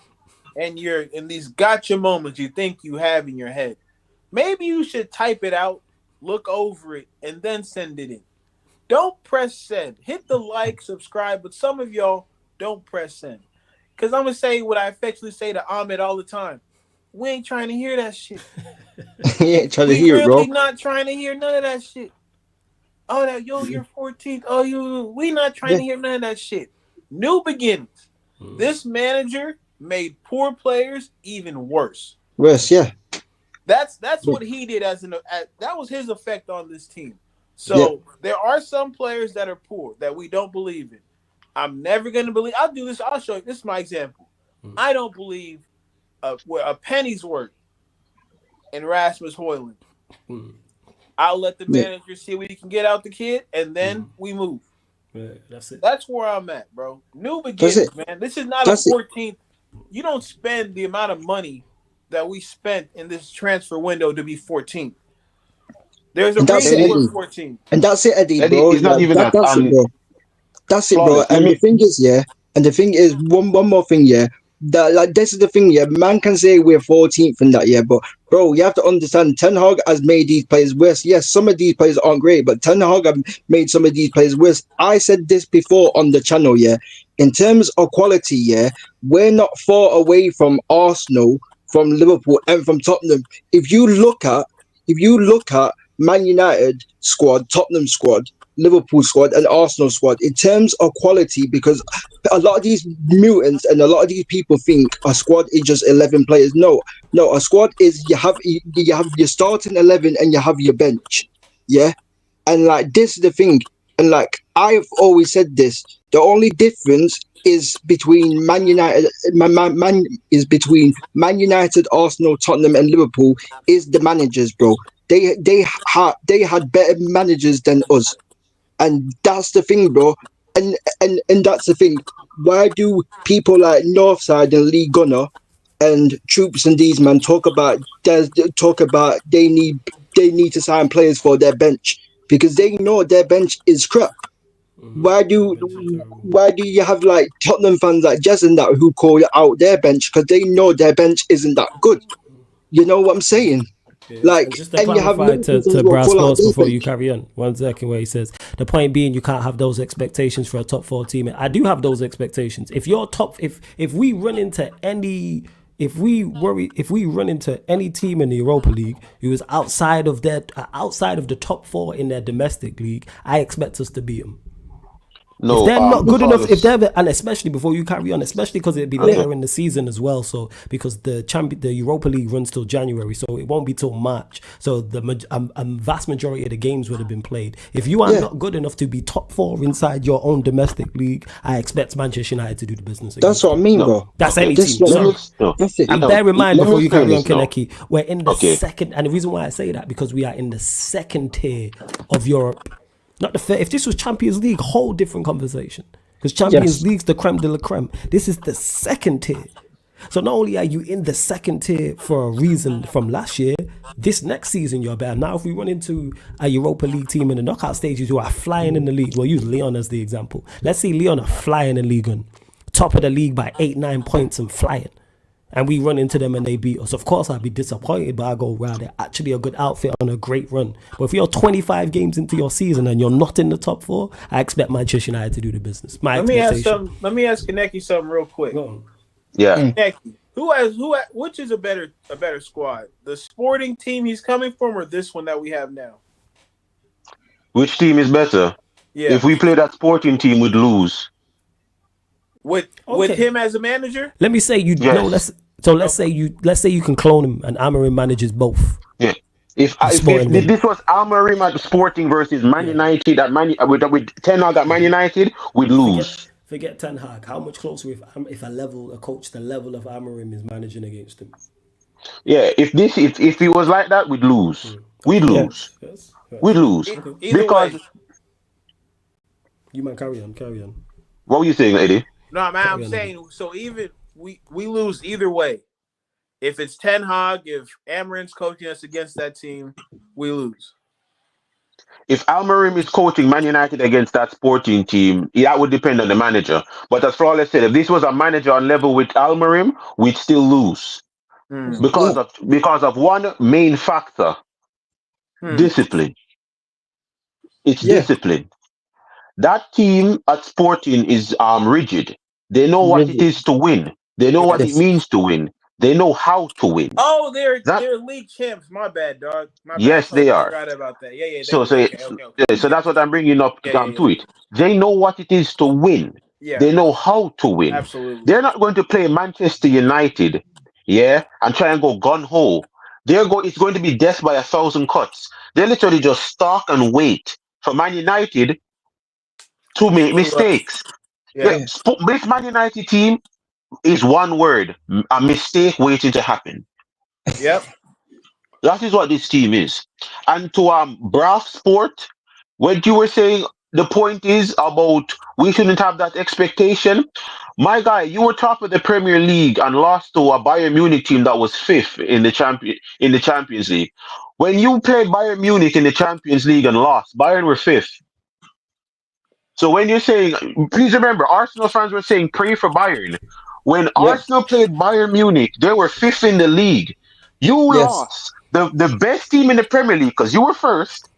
and you're in these gotcha moments you think you have in your head, maybe you should type it out, look over it, and then send it in. Don't press send. Hit the like, subscribe, but some of y'all don't press send. Because I'm going to say what I affectionately say to Ahmed all the time. We ain't trying to hear that shit. He ain't trying to hear it, bro. We really not trying to hear none of that shit. Oh, you're 14th. Oh, we not trying to hear none of that shit. New beginnings. This manager made poor players even worse. Worse, yeah. That's what he did that was his effect on this team. So there are some players that are poor that we don't believe in. I'm never going to believe. I'll do this. I'll show you. This is my example. I don't believe a penny's worth in Rasmus Højlund. I'll let the manager see what he can get out the kid, and then we move. Yeah, that's it. That's where I'm at, bro. New beginnings, man. This is not a 14th. You don't spend the amount of money that we spent in this transfer window to be 14th. There's a reason we're 14. And that's it, Eddie, bro. It's not even that's it, bro. That's it, bro. And the thing is, one more thing, That like this is the thing, yeah. Man can say we're 14th and that, yeah, but bro, you have to understand. Ten Hag has made these players worse. Yes, some of these players aren't great, but Ten Hag have made some of these players worse. I said this before on the channel, yeah. In terms of quality, yeah, we're not far away from Arsenal, from Liverpool, and from Tottenham. If you look at Man United squad, Tottenham squad, Liverpool squad, and Arsenal squad in terms of quality, because a lot of these mutants and a lot of these people think a squad is just 11 players. No, a squad is you have your starting 11 and you have your bench, yeah. And like this is the thing, and like I've always said this, the only difference is between Man United, Man United, Arsenal, Tottenham, and Liverpool is the managers, bro. They had better managers than us. And that's the thing, bro. And that's the thing. Why do people like Northside and Lee Gunner and Troops and these man talk about they need to sign players for their bench because they know their bench is crap. Why do you have like Tottenham fans like Jez and that who call out their bench because they know their bench isn't that good? You know what I'm saying? Like, and just to clarify to Brass Sports before you carry on, 1 second, where he says the point being you can't have those expectations for a top 4 team. I do have those expectations. If you're top, if we run into any team in the Europa League who is outside of the top 4 in their domestic league, I expect us to beat them. No, if they're not good enough, and especially before you carry on, especially because it'll be later in the season as well. So because the Europa League runs till January, so it won't be till March. So the vast majority of the games would have been played. If you are not good enough to be top 4 inside your own domestic league, I expect Manchester United to do the business. That's what I mean, bro. That's any team. That's it. And bear in mind before you carry on, Kaneki, we're in the second, and the reason why I say that because we are in the second tier of Europe. Not the third. If this was Champions League, whole different conversation. Because Champions League's the creme de la creme. This is the second tier. So not only are you in the second tier for a reason from last year, this next season you're better. Now if we run into a Europa League team in the knockout stages who are flying in the league, we'll use Lyon as the example. Let's say Lyon are flying in Ligue 1, top of the league by 8-9 points and flying. And we run into them and they beat us. Of course, I'd be disappointed, but I go, wow, they're actually a good outfit on a great run. But if you're 25 games into your season and you're not in the top 4, I expect Manchester United to do the business. Let me ask Kaneki something real quick. Yeah. Kaneki, which is a better squad? The Sporting team he's coming from or this one that we have now? Which team is better? Yeah. If we play that Sporting team, we'd lose. With him as a manager? Let me say let's say you can clone him and Amorim manages both. Yeah. If this was Amorim at Sporting versus Man United with Ten Hag at Man United, we'd lose. Forget Ten Hag. How much closer if a coach the level of Amorim is managing against him? Yeah, if it was like that, we'd lose. We'd lose. Yes. We'd lose. Because you might carry on. What were you saying, Eddie? No, man, I'm saying so even we lose either way. If it's Ten Hag, if Amorim's coaching us against that team, we lose. If Amorim is coaching Man United against that Sporting team, that would depend on the manager. But as for all I said, if this was a manager on level with Amorim, we'd still lose. Because of one main factor. Discipline. It's discipline. That team at Sporting is rigid. They know what it is to win. They know what it means to win. They know how to win. Oh, they're league champs. My bad, dog. Yes, they are. I forgot about that. Yeah. So that's what I'm bringing up to it. They know what it is to win. Yeah. They know how to win. Absolutely. They're not going to play Manchester United, and try and go gun ho. It's going to be death by 1,000 cuts. They literally just stalk and wait for Man United to make mistakes. This Man United team is one word: a mistake waiting to happen. Yep. That is what this team is. And to Braff Sport, when you were saying the point is about we shouldn't have that expectation, my guy, you were top of the Premier League and lost to a Bayern Munich team that was 5th in the Champions League. When you played Bayern Munich in the Champions League and lost, Bayern were 5th. So when you're saying, please remember, Arsenal fans were saying pray for Bayern. When Arsenal played Bayern Munich, they were fifth in the league. You lost the best team in the Premier League because you were first.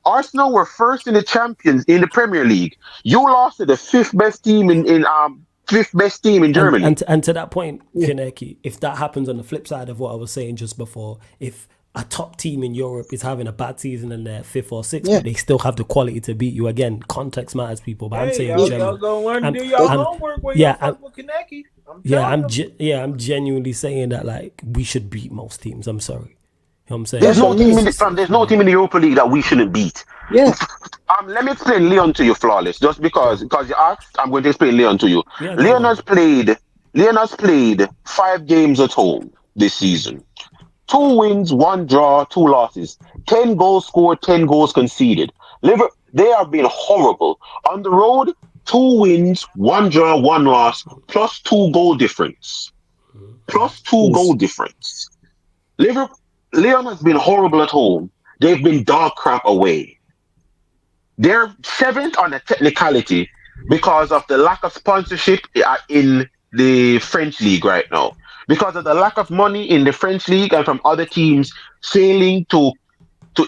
Arsenal were first in the champions in the Premier League. You lost to the fifth best team in Germany. And to that point, Kaneki, if that happens on the flip side of what I was saying just before, if a top team in Europe is having a bad season and they're fifth or sixth, but they still have the quality to beat you, again, context matters, people. But I'm saying y'all gonna learn to do your homework when y'all fuck with Kaneki. I'm genuinely saying that like we should beat most teams. I'm sorry. You know what I'm saying? There's no team in the Europa League that we shouldn't beat. Yeah. Let me explain Leon to you, Flawless. Just because you asked, I'm going to explain Leon to you. Yeah, Leon has played 5 games at home this season. 2 wins, 1 draw, 2 losses. 10 goals scored, 10 goals conceded. They have been horrible. On the road, 2 wins, 1 draw, 1 loss, plus 2 goal difference. Goal difference. Leon has been horrible at home. They've been dog crap away. They're 7th on the technicality because of the lack of sponsorship in the French league right now. Because of the lack of money in the French league and from other teams failing to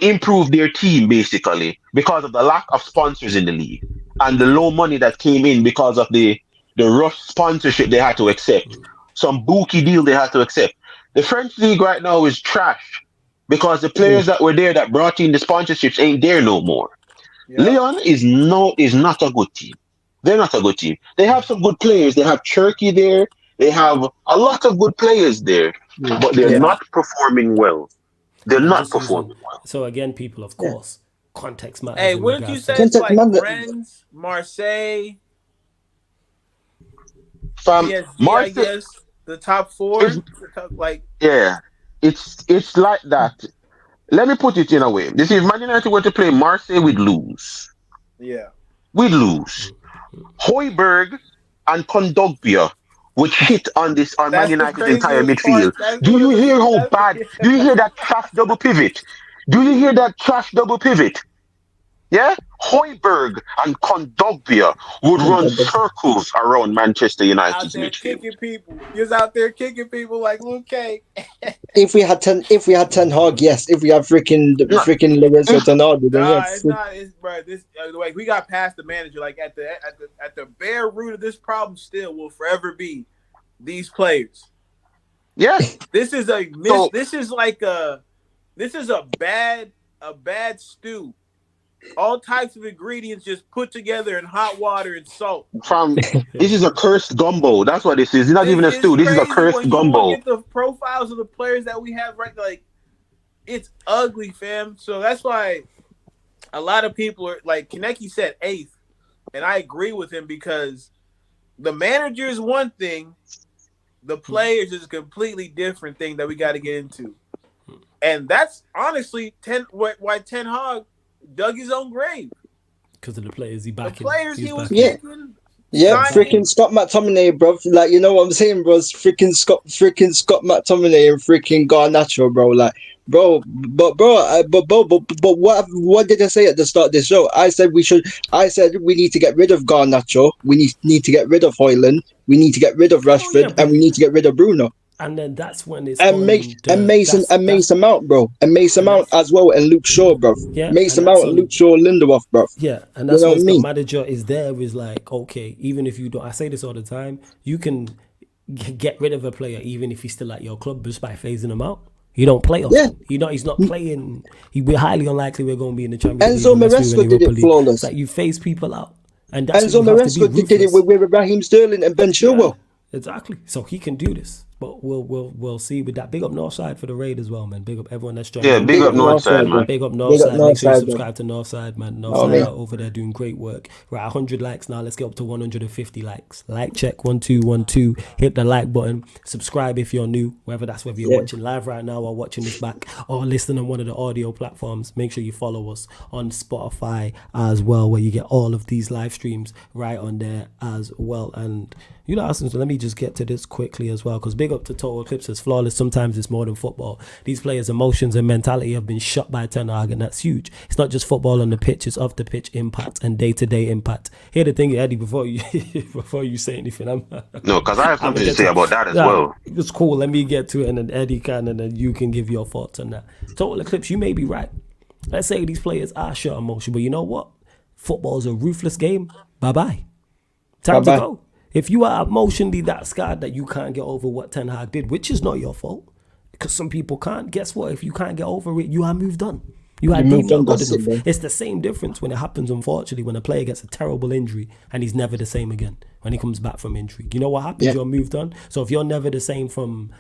improve their team, basically, because of the lack of sponsors in the league and the low money that came in because of the rough sponsorship they had to accept. Some bookie deal they had to accept. The French league right now is trash because the players that were there that brought in the sponsorships ain't there no more. Yeah. Leon is not a good team. They're not a good team. They have some good players. They have Cherky there. They have a lot of good players there, but they're not performing well. They're not performing well. So again, people, of course, context matters. Hey, what did you say? It's like Rennes, Marseille, PSG, I guess. The top 4, it's like that. Let me put it in a way. This is Man United were to play Marseille, we'd lose. Yeah, we'd lose. Højbjerg and Kondogbia would hit on Man United's entire midfield. Do you hear how bad? Do you hear that trash double pivot? Yeah, Højbjerg and Kondogbia would run circles around Manchester United's midfield. He's out there kicking people like Luke K. If we had Ten Hag, yes. If we have freaking Lorenzo Ten Hag, then yes. It's not. Like we got past the manager. Like at the bare root of this problem, still will forever be these players. Yeah, this is a bad stew. All types of ingredients just put together in hot water and salt. This is a cursed gumbo. That's what this is. It's not even a stew. This is a cursed gumbo. Look at the profiles of the players that we have, right? Like, it's ugly, fam. So that's why a lot of people are like Kaneki said 8th, and I agree with him because the manager is one thing, the players is a completely different thing that we got to get into, and that's honestly why Ten Hag dug his own grave because of the players he backing. The players he was picking. Yeah, freaking Scott McTominay, bro. Like, you know what I'm saying, bro? Freaking Scott McTominay and freaking Garnacho, bro. Like, bro, but what did I say at the start of this show? I said we need to get rid of Garnacho. We need to get rid of Højlund. We need to get rid of Rashford, and we need to get rid of Bruno. And then that's when it's Mason Mount, bro, and Mason Mount as well, and Luke Shaw, bro. Yeah, Mason Mount and Luke Shaw, Lindelof, bro. Yeah, and that's what the manager is there. Is like, okay, even if you don't, I say this all the time, you can get rid of a player even if he's still at your club just by phasing him out. You don't play often. He's not playing. We're highly unlikely we're going to be in the Champions League. Enzo Maresca did it flawless. It's like you phase people out, and that's Enzo Maresca did it with Raheem Sterling and Ben Chilwell. Yeah, exactly. So he can do this. But we'll see with that. Big up Northside for the raid as well, man. Big up everyone that's joining. Yeah, big up Northside, man. Big up Northside. Make sure you subscribe to Northside, man. Northside are over there doing great work. We're at 100 likes now. Let's get up to 150 likes. Like check 1212. Hit the like button. Subscribe if you're new, whether you're watching live right now or watching this back or listening on one of the audio platforms. Make sure you follow us on Spotify as well, where you get all of these live streams right on there as well. And you know, so let me just get to this quickly as well, because big big up to Total Eclipse as flawless. Sometimes it's more than football. These players' emotions and mentality have been shot by Ten Hag, and that's huge. It's not just football on the pitch; it's off the pitch impact and day-to-day impact. Here, the thing, Eddie, before you say anything, No, because I have something to say about that as well. It's cool. Let me get to it, and then Eddie can, and then you can give your thoughts on that. Total Eclipse, you may be right. Let's say these players are short emotion, but you know what? Football's a ruthless game. Bye-bye. Time to go. If you are emotionally that scarred that you can't get over what Ten Hag did, which is not your fault, because some people can't, guess what? If you can't get over it, you are moved on. You are deemed not good enough. It's the same difference when it happens, unfortunately, when a player gets a terrible injury and he's never the same again when he comes back from injury. You know what happens? Yeah. You're moved on. So if you're never the same from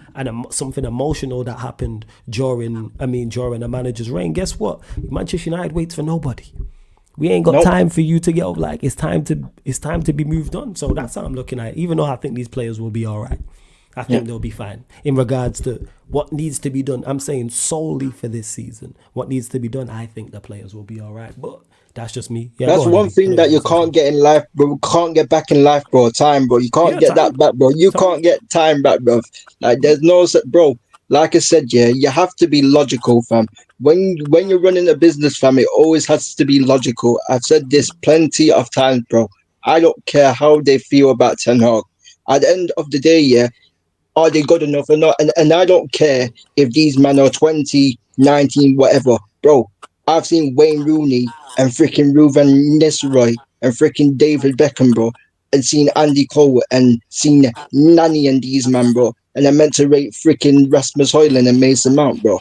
something emotional that happened during a manager's reign, guess what? Manchester United waits for nobody. We ain't got time for you to get over. Like, it's time to be moved on. So that's how I'm looking at it. Even though I think these players will be all right, I think they'll be fine. In regards to what needs to be done, I'm saying solely for this season, what needs to be done, I think the players will be all right. But that's just me. Yeah, that's one thing that you can't get in life, bro. You can't get back in life, bro. Time, bro. You can't get that back, bro. You can't get time back, bro. Like, there's no, bro. Like I said, yeah, you have to be logical, fam. When you're running a business, fam, it always has to be logical. I've said this plenty of times, bro. I don't care how they feel about Ten Hag. At the end of the day, yeah, are they good enough or not? And I don't care if these men are 20, 19, whatever. Bro, I've seen Wayne Rooney and freaking Ruud van Nistelrooy and freaking David Beckham, bro, and seen Andy Cole and seen Nani and these men, bro. And I meant to rate freaking Rasmus Højlund and Mason Mount, bro.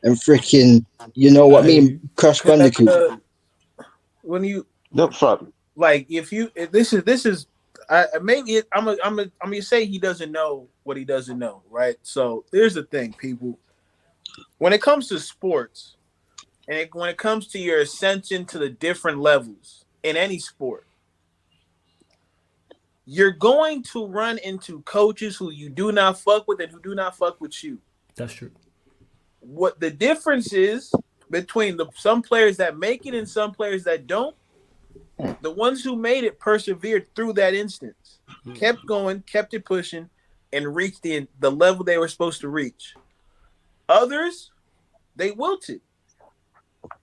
And freaking, you know what I mean? Crash Bandicoot. When you... No, fuck. Like, if this is... I'm gonna say he doesn't know what he doesn't know, right? So here's the thing, people. When it comes to sports, and when it comes to your ascension to the different levels in any sport, you're going to run into coaches who you do not fuck with and who do not fuck with you. That's true. What the difference is between some players that make it and some players that don't, the ones who made it persevered through that instance, kept going, kept it pushing, and reached the level they were supposed to reach. Others, they wilted.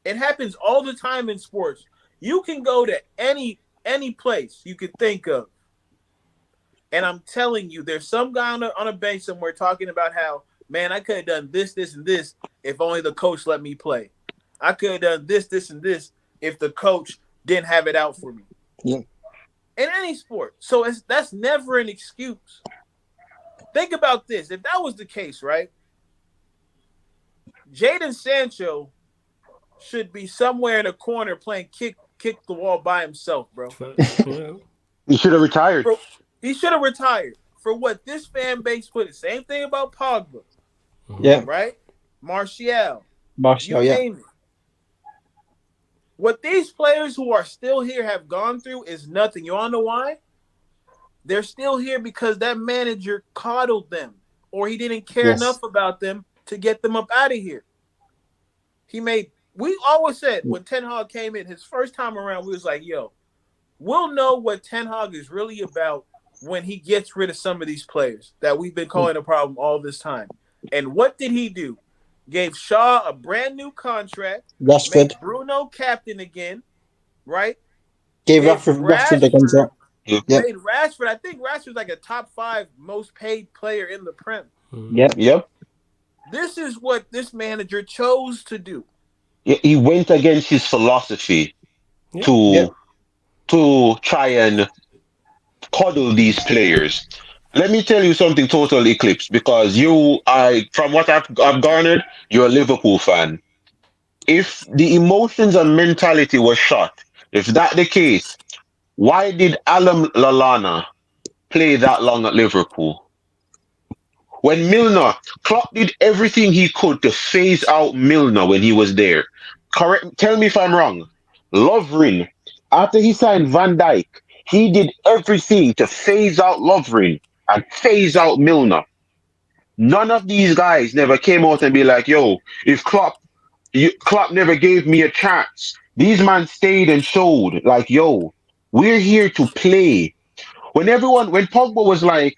It happens all the time in sports. You can go to any place you could think of, and I'm telling you, there's some guy on a bench somewhere talking about how, man, I could have done this, this, and this if only the coach let me play. I could have done this, this, and this if the coach didn't have it out for me. Yeah. In any sport. So that's never an excuse. Think about this. If that was the case, right? Jadon Sancho should be somewhere in a corner playing kick the wall by himself, bro. He should have retired. Bro, he should have retired. For what this fan base put it. Same thing about Pogba. Yeah. Right? Martial, yeah. Name it. What these players who are still here have gone through is nothing. You all know why? They're still here because that manager coddled them, or he didn't care enough about them to get them up out of here. We always said when Ten Hag came in, his first time around, we was like, yo, we'll know what Ten Hag is really about when he gets rid of some of these players that we've been calling a problem all this time. And what did he do? Gave Shaw a brand new contract. Rashford. Made Bruno captain again, right? Gave Rashford the contract. Yep. Made Rashford. I think Rashford's like a top 5 most paid player in the Prem. Yep. This is what this manager chose to do. He went against his philosophy to try and coddle these players. Let me tell you something, Total Eclipse, because from what I've garnered, you're a Liverpool fan. If the emotions and mentality was shot, if that the case, why did Alan Lallana play that long at Liverpool? When Milner, Klopp did everything he could to phase out Milner when he was there. Correct? Tell me if I'm wrong. Lovren, after he signed Van Dijk, he did everything to phase out Lovren and phase out Milner. None of these guys never came out and be like, yo, if Klopp never gave me a chance. These men stayed and showed, like, yo, we're here to play. When Pogba was like,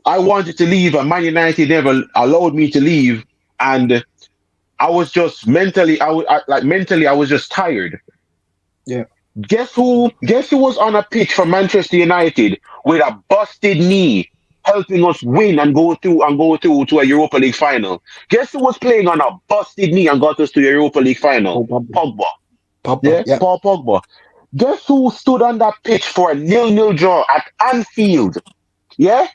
I wanted to leave, and Man United never allowed me to leave, and I was just mentally, I was just tired. Yeah. Guess who? Guess who was on a pitch for Manchester United with a busted knee, helping us win and go through to a Europa League final? Guess who was playing on a busted knee and got us to a Europa League final? Paul Pogba. Pogba. Pogba. Yeah, Yeah. Paul Pogba. Guess who stood on that pitch for a 0-0 draw at Anfield? Yeah,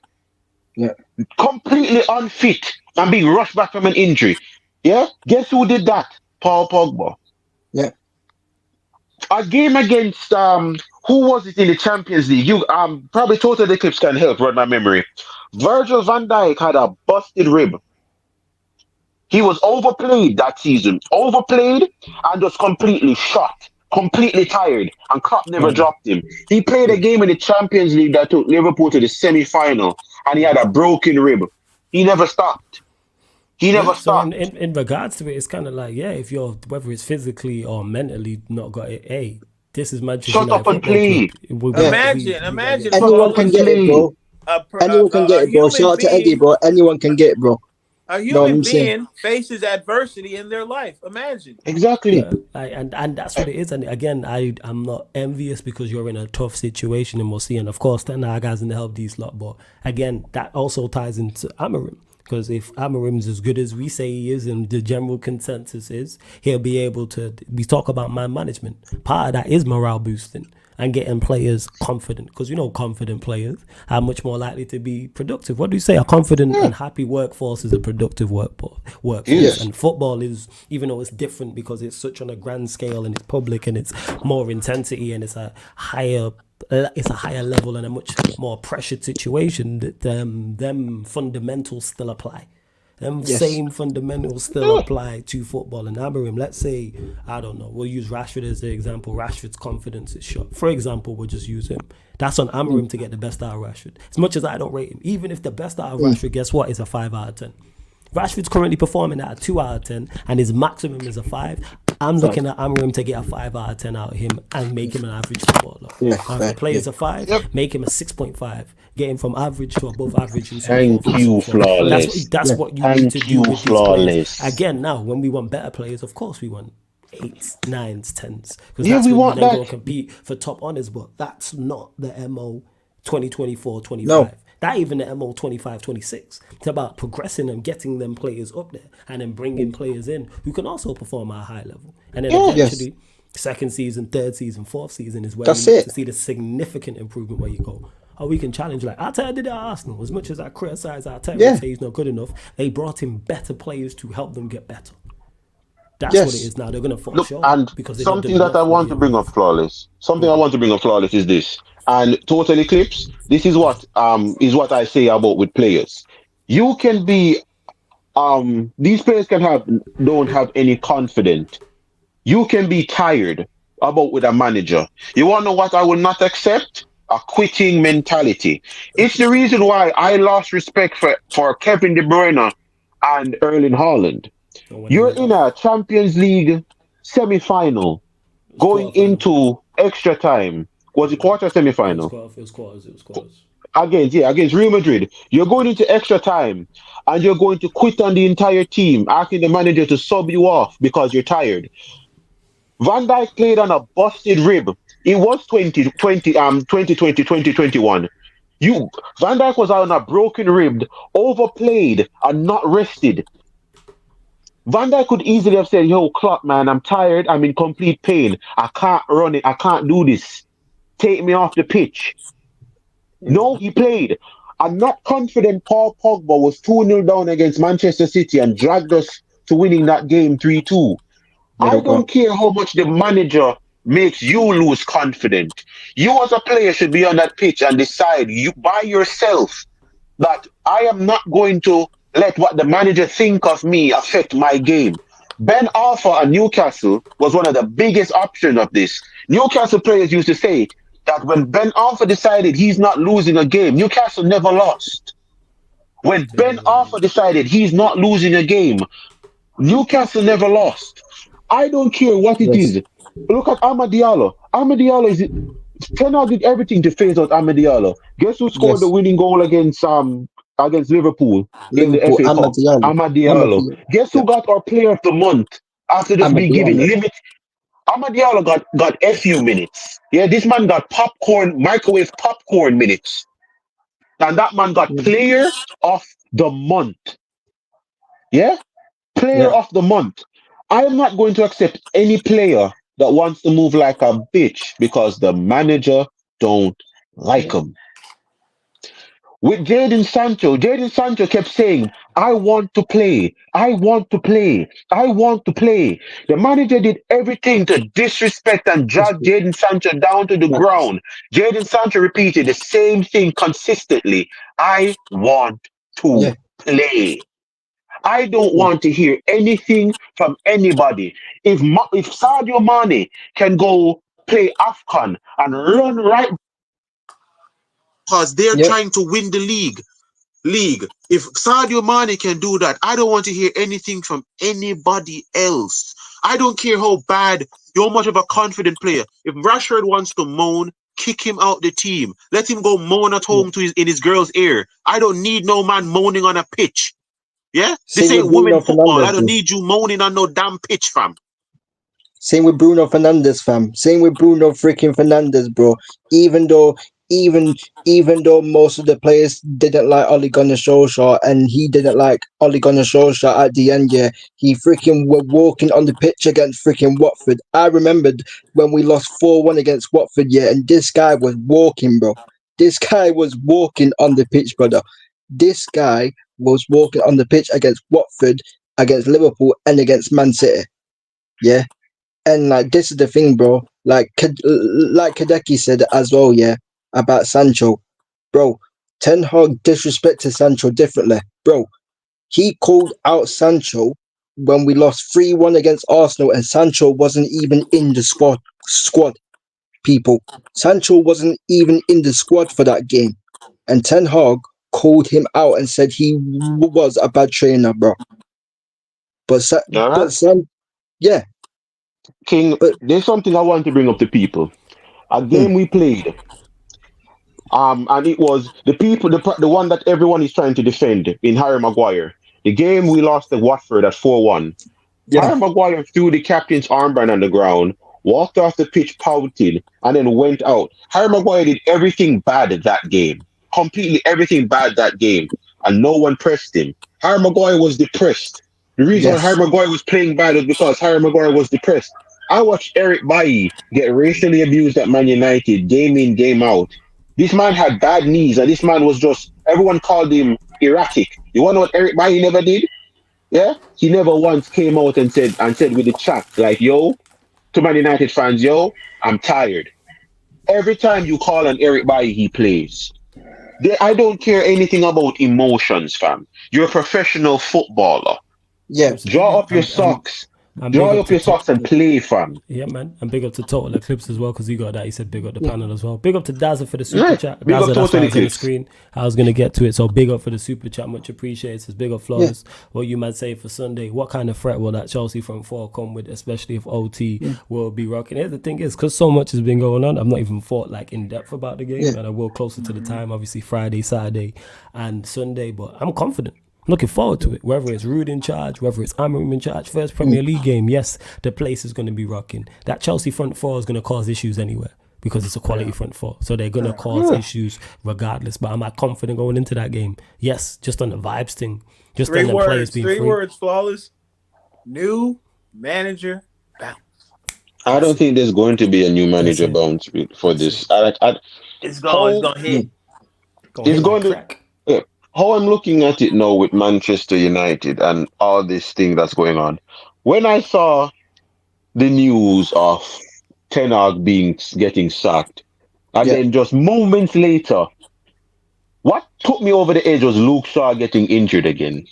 Yeah. completely unfit and being rushed back from an injury. Yeah, guess who did that? Paul Pogba. Yeah. A game against who was it in the Champions League? You probably Total Eclipse can help run my memory. Virgil van Dijk had a busted rib. He was overplayed that season. Overplayed and was completely shot, completely tired, and Klopp never dropped him. He played a game in the Champions League that took Liverpool to the semi-final, and he had a broken rib. He never stopped. He never So stopped. in regards to it, it's kind of like, yeah, if you're, whether it's physically or mentally not got it, hey, this is Manchester Shut United up and Football play. Club. Imagine Anyone can get it, bro. Anyone can get it, bro. Shout out to Eddie, bro. Anyone can get it, bro. A Know what human I'm saying? being faces adversity in their life. Imagine. Exactly. And that's what it is. And again, I'm not envious because you're in a tough situation, and we'll see. And of course, Ten Hag hasn't helped these lot. But again, that also ties into Amorim. Because if Amorim's as good as we say he is, and the general consensus is, he'll be able to. We talk about man management. Part of that is morale boosting and getting players confident. Because confident players are much more likely to be productive. What do you say? A confident and happy workforce is a productive workforce. Yes. And football is, even though it's different because it's such on a grand scale and it's public and it's more intensity and it's a higher level and a much more pressured situation, that them fundamentals still apply. Same fundamentals still apply to football. And Amorim, let's say, I don't know, we'll use Rashford as the example. Rashford's confidence is shot. For example, we'll just use him. That's on Amorim to get the best out of Rashford. As much as I don't rate him, even if the best out of Rashford, guess what, is a 5 out of 10. Rashford's currently performing at a 2 out of 10 and his maximum is a 5. I'm looking at Amorim to get a 5 out of 10 out of him and make him an average footballer. If the player's a 5, make him a 6.5. Get him from average to above average. Thank you, Flawless. That's what you need to do with these players. Again, now, when we want better players, of course we want 8s, 9s, 10s. Because that's we when want we then that. go compete for top honours. But that's not the MO 2024-25. No. That even the MO 25-26. It's about progressing and getting them players up there and then bringing players in who can also perform at a high level. And then eventually, second season, third season, fourth season is where you need to see the significant improvement where you go, we can challenge. Like Arteta did at Arsenal. As much as I criticize Arteta and say he's not good enough, they brought in better players to help them get better. That's what it is now. They're going to fall short. And because they something that I want to bring up, Flawless. Something I want to bring up, Flawless, is this. And Total Eclipse, this is what I say about with players. You can be these players don't have any confidence. You can be tired about with a manager. You want to know what I will not accept? A quitting mentality. It's the reason why I lost respect for Kevin De Bruyne and Erling Haaland. You're in a Champions League semi-final, going into extra time. Was it quarter semi-final? It was quarters. Against Real Madrid. You're going into extra time, and you're going to quit on the entire team, asking the manager to sub you off because you're tired. Van Dijk played on a busted rib. It was 2020, 2021. Van Dijk was on a broken rib, overplayed, and not rested. Van Dijk could easily have said, "Yo, Klopp, man, I'm tired. I'm in complete pain. I can't run it. I can't do this. Take me off the pitch." No, he played. I'm not confident Paul Pogba was 2-0 down against Manchester City and dragged us to winning that game 3-2. I don't care how much the manager makes you lose confidence. You as a player should be on that pitch and decide you by yourself that I am not going to let what the manager think of me affect my game. Ben Arthur at Newcastle was one of the biggest options of this. Newcastle players used to say that when Ben Arthur decided he's not losing a game, Newcastle never lost. When Ben Arthur decided he's not losing a game, Newcastle never lost. I don't care what it is. Look at Amad Diallo. Amad Diallo Ten Hag did everything to phase out Amad Diallo. Guess who scored the winning goal against against Liverpool in the Liverpool, FA Cup. Amad Diallo. Amad Diallo. Guess who got our player of the month after just Amad being given Diallo. limit? Amad Diallo got a few minutes. Yeah, this man got microwave popcorn minutes. And that man got player of the month. Yeah? Player Yeah. of the month. I am not going to accept any player that wants to move like a bitch because the manager don't like him. With Jaden Sancho kept saying, I want to play, I want to play, I want to play. The manager did everything to disrespect and drag Jaden Sancho down to the ground. Jaden Sancho repeated the same thing consistently. I want to Yeah. play. I don't want to hear anything from anybody. If Sadio Mane can go play AFCON and run right because they're Yeah. trying to win the league. If Sadio Mane can do that, I don't want to hear anything from anybody else. I don't care how bad, how much of a confident player. If Rashford wants to moan, kick him out the team. Let him go moan at home in his girl's ear. I don't need no man moaning on a pitch. Yeah? This Same ain't with women Bruno football. I Fernandes, don't bro. need you moaning on no damn pitch, fam. Same with Bruno Fernandes, fam. Same with Bruno freaking Fernandes, bro. Even though, even even though most of the players didn't like Ole Gunnar Solskjaer and he didn't like Ole Gunnar Solskjaer at the end, yeah, he freaking were walking on the pitch against freaking Watford. I remembered when we lost 4-1 against Watford, yeah, and this guy was walking, bro. This guy was walking on the pitch, brother. This guy was walking on the pitch against Watford, against Liverpool, and against Man City. Yeah. And like this is the thing, bro. Like Kadeki said as well, yeah, about Sancho, bro. Ten Hag disrespected Sancho differently, bro. He called out Sancho when we lost 3-1 against Arsenal, and Sancho wasn't even in the squad. People, Sancho wasn't even in the squad for that game, and Ten Hag called him out and said he was a bad trainer, bro. But All right? yeah, King, but there's something I want to bring up to people. A game we played, and it was the one that everyone is trying to defend in Harry Maguire. The game we lost to Watford at 4-1. yeah, Harry Maguire threw the captain's armband on the ground, walked off the pitch pouting, and then went out. Harry Maguire did everything bad that game. Completely everything bad that game. And no one pressed him. Harry Maguire was depressed. The reason why Harry yes, Maguire was playing bad was because Harry Maguire was depressed. I watched Eric Bailly get racially abused at Man United, game in, game out. This man had bad knees, and this man was just, everyone called him erratic. You want to know what Eric Bailly never did? Yeah, he never once came out and said with the chat like, "Yo, to Man United fans, yo, I'm tired." Every time you call on Eric Bailly, he plays. I don't care anything about emotions, fam. You're a professional footballer. yeah. Draw Absolutely. up your socks. I'm big Draw up up to your socks and play, fam. Yeah, man. And big up to Total Eclipse as well, because he got that. He said big up the panel as well. Big up to Dazzle for the super Yeah, chat. big up Dazzle, that's why Total I was on the Eclipse. screen. I was going to get to it. So big up for the super chat. Much appreciated. Says big up Flawless. What you might say for Sunday. What kind of threat will that Chelsea front four come with, especially if OT will be rocking? Here, the thing is, because so much has been going on, I've not even thought like in depth about the game. And I will closer to the time, obviously Friday, Saturday, and Sunday. But I'm confident. Looking forward to it. Whether it's Ruud in charge, whether it's Amorim in charge, first Premier League game, yes, the place is going to be rocking. That Chelsea front four is going to cause issues anywhere because it's a quality front four. So they're going to cause issues regardless. But am I confident going into that game? Yes, just on the vibes thing. Just on the players being free. Three words, Flawless. New manager bounce. I don't think there's going to be a new manager it. bounce for this. It's going to hit. It's going to. How I'm looking at it now with Manchester United and all this thing that's going on. When I saw the news of Ten Hag getting sacked, and then just moments later, what took me over the edge was Luke Shaw getting injured again.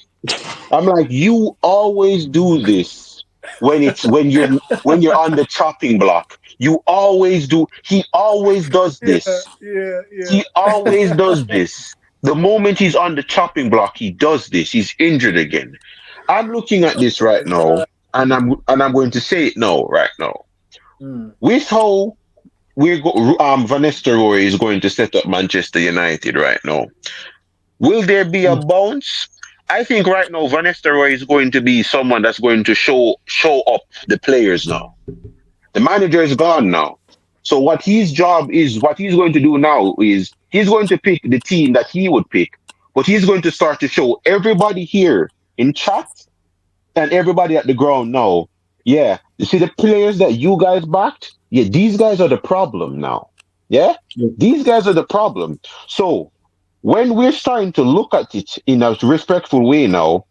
I'm like, you always do this when you're on the chopping block. You always do. He always does this. Yeah. He always does this. The moment he's on the chopping block, he does this. He's injured again. I'm looking at this right now, and I'm going to say it now, right now. With how Van Nistelrooy is going to set up Manchester United right now, Will there be a bounce? I think right now Van Nistelrooy is going to be someone that's going to show up the players now. The manager is gone now. So what he's going to do now is he's going to pick the team that he would pick, but he's going to start to show everybody here in chat and everybody at the ground now. Yeah, you see the players that you guys backed? Yeah, these guys are the problem now. Yeah? These guys are the problem. So when we're starting to look at it in a respectful way now,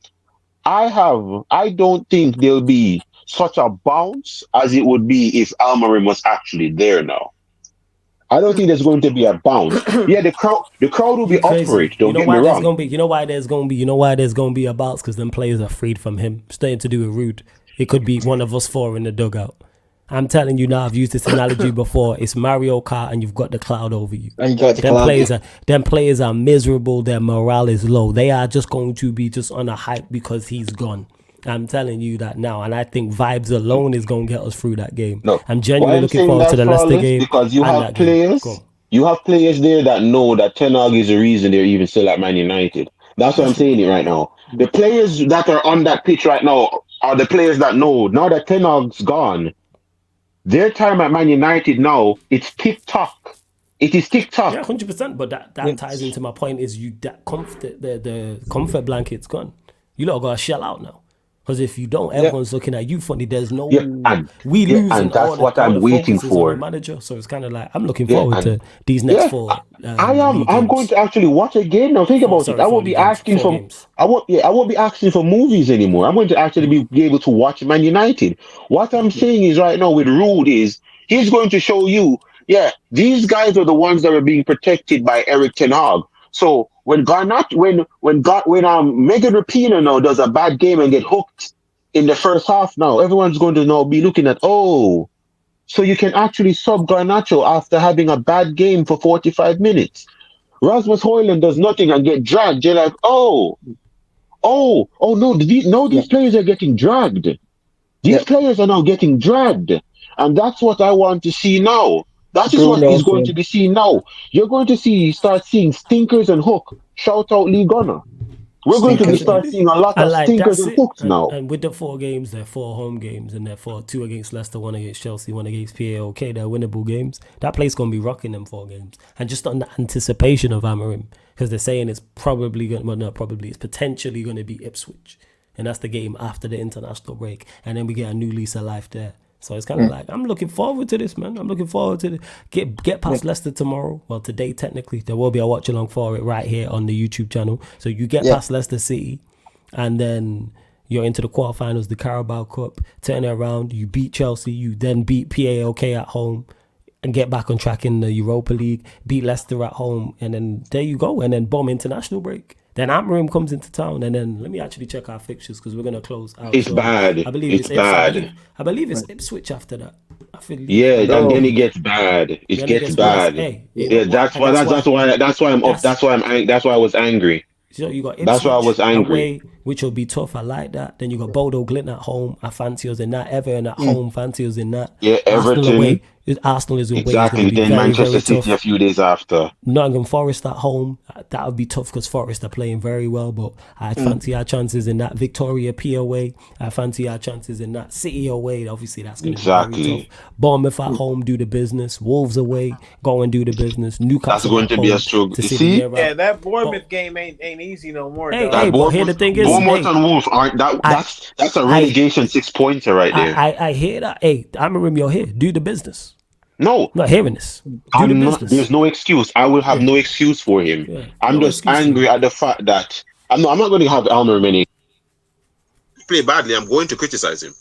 I don't think there'll be such a bounce as it would be if Amorim was actually there now. I don't think there's going to be a bounce. Yeah, the crowd will be up for it. Don't get me wrong. You know why there's going to be a bounce? Because them players are freed from him. It's nothing to do with Ruud. It could be one of us four in the dugout. I'm telling you now, I've used this analogy before. It's Mario Kart and you've got the cloud over you. And you got the cloud. Them players are miserable. Their morale is low. They are just going to be just on a hype because he's gone. I'm telling you that now. And I think vibes alone is going to get us through that game. No. I'm genuinely looking forward to the Leicester game. Because you have players there that know that Ten Hag is the reason they're even still at Man United. That's what I'm saying it right now. The players that are on that pitch right now are the players that know now that Ten Hag's gone. Their time at Man United now, it's tick-tock. It is tick-tock. Yeah, 100%. But that ties into my point is the comfort blanket's gone. You lot got to shell out now. Because if you don't, everyone's looking at you funny. There's no... we lose. And that's what I'm waiting for. Manager, so it's kind of like, I'm looking forward to these next four. I'm going to actually watch a game now. Think about it. I won't be asking for... I won't be asking for movies anymore. I'm going to actually be able to watch Man United. What I'm saying is right now with Ruud is he's going to show you, these guys are the ones that are being protected by Eric Ten Hag. So when Megan Rapinoe now does a bad game and get hooked in the first half now, everyone's going to now be looking at, so you can actually sub Garnacho after having a bad game for 45 minutes. Rasmus Højlund does nothing and get dragged. You're like, these players are getting dragged. These players are now getting dragged. And that's what I want to see now. That is what is going to be seen now. You're going to start seeing stinkers and hook. Shout out Lee Gunner. We're going to start seeing a lot of stinkers and hooks now. And with the 4 games, they're 4 home games, and they're 2 against Leicester, 1 against Chelsea, 1 against PAOK. They're winnable games. That place going to be rocking them 4 games. And just on the anticipation of Amorim, because they're saying it's it's potentially going to be Ipswich. And that's the game after the international break. And then we get a new lease of life there. So it's kind of like, I'm looking forward to this, man. I'm looking forward to get past Leicester tomorrow. Well, today, technically, there will be a watch along for it right here on the YouTube channel. So you get past Leicester City, and then you're into the quarterfinals, the Carabao Cup, turn it around, you beat Chelsea, you then beat PAOK at home, and get back on track in the Europa League, beat Leicester at home, and then there you go. And then bomb international break. Then Amorim comes into town, and then let me actually check our fixtures because we're going to close out. It's bad. I believe it's bad. I believe it's Ipswich after that. And then it gets bad. It gets bad. That's why I'm up. That's why I was angry. So you got Ipswich that's why I was angry. Away, which will be tough. I like that. Then you got Bodo Glint at home. I fancy us in that. Everton at home. Fancy us in that. Yeah, Everton. Arsenal is away. Exactly. Then very, Manchester City tough. A few days after. Nottingham Forest at home. That would be tough because Forest are playing very well. But I fancy our chances in that. Victoria P away. I fancy our chances in that. City away. Obviously, that's going to be very tough. Bournemouth at home. Do the business. Wolves away. Go and do the business. Newcastle. That's going to be a struggle. See? Yeah, that Bournemouth game ain't easy no more. But here the thing is, Bournemouth and Wolves aren't that. That's a relegation 6-pointer right there. I hear that. Hey, Amorim, you're here. Do the business. No, not hearing this. There's no excuse. I will have no excuse for him. Yeah. I'm just angry at the fact that I'm not going to have Amorim any. Play badly. I'm going to criticize him.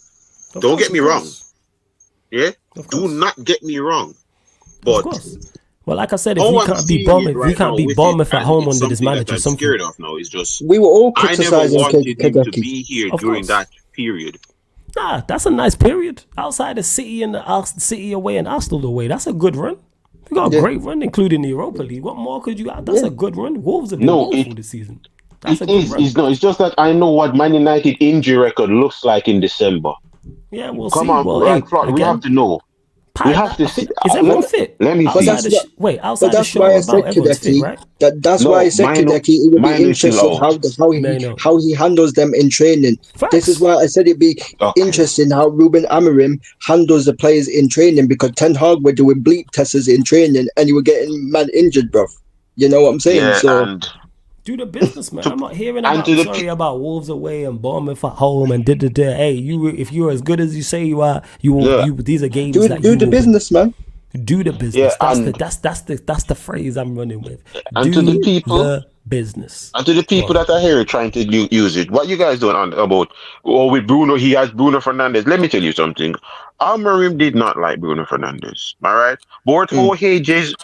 Don't get me wrong. Yeah, do not get me wrong. But well, like I said, if we can't be Bournemouth at home under this manager, I'm scared of now is just we were all criticizing I never wanted him to be here during that period. Nah, that's a nice period. Outside of City and the City away and Arsenal away, that's a good run. We got a great run, including the Europa League. What more could you add? That's a good run. Wolves have been awful this season. That's a good run. It's just that I know what Man United injury record looks like in December. Yeah, we'll see. Come on, we have to know. we have to see. Is everyone fit? Let me see. Outside the But outside the that's show why I said about everyone's fit, Hideki. right? That's why I said Hideki. It would be Mino's still interesting out. how he handles them in training. Facts. This is why I said it'd be interesting how Ruben Amorim handles the players in training, because Ten Hag were doing bleep tests in training and you were getting man injured, bruv. You know what I'm saying? Yeah, So and do the business, man. I'm not hearing and to the about Wolves away and Bournemouth at home and Hey, if you're as good as you say you are, you will. Yeah. These are games do that do you the will business, man. win. Do the business. Yeah, That's the phrase I'm running with. and Do to the people. the business. And to the people that are here trying to use it, what you guys doing about? Oh, with Bruno, he has Bruno Fernandes. Let me tell you something. Amorim did not like Bruno Fernandes. All right, both Jorge Jesus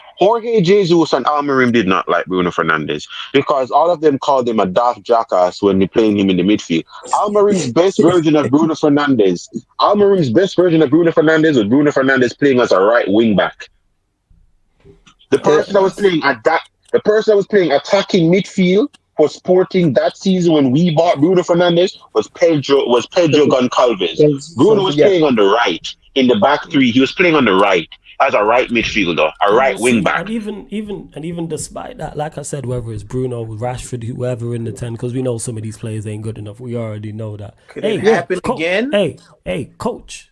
and Amorim did not like Bruno Fernandes because all of them called him a daft jackass when they playing him in the midfield. Amorim's best version of Bruno Fernandes. Amorim's best version of Bruno Fernandes was Bruno Fernandes playing as a right wing back. The person that was playing attacking midfield for Sporting that season when we bought Bruno Fernandes was Pedro Goncalves. Bruno was playing on the right in the back three. He was playing on the right as a right midfielder, a right wing back. And even despite that, like I said, whether it's Bruno, Rashford, whoever in the 10, because we know some of these players ain't good enough. We already know that. Could it happen again? Hey, coach.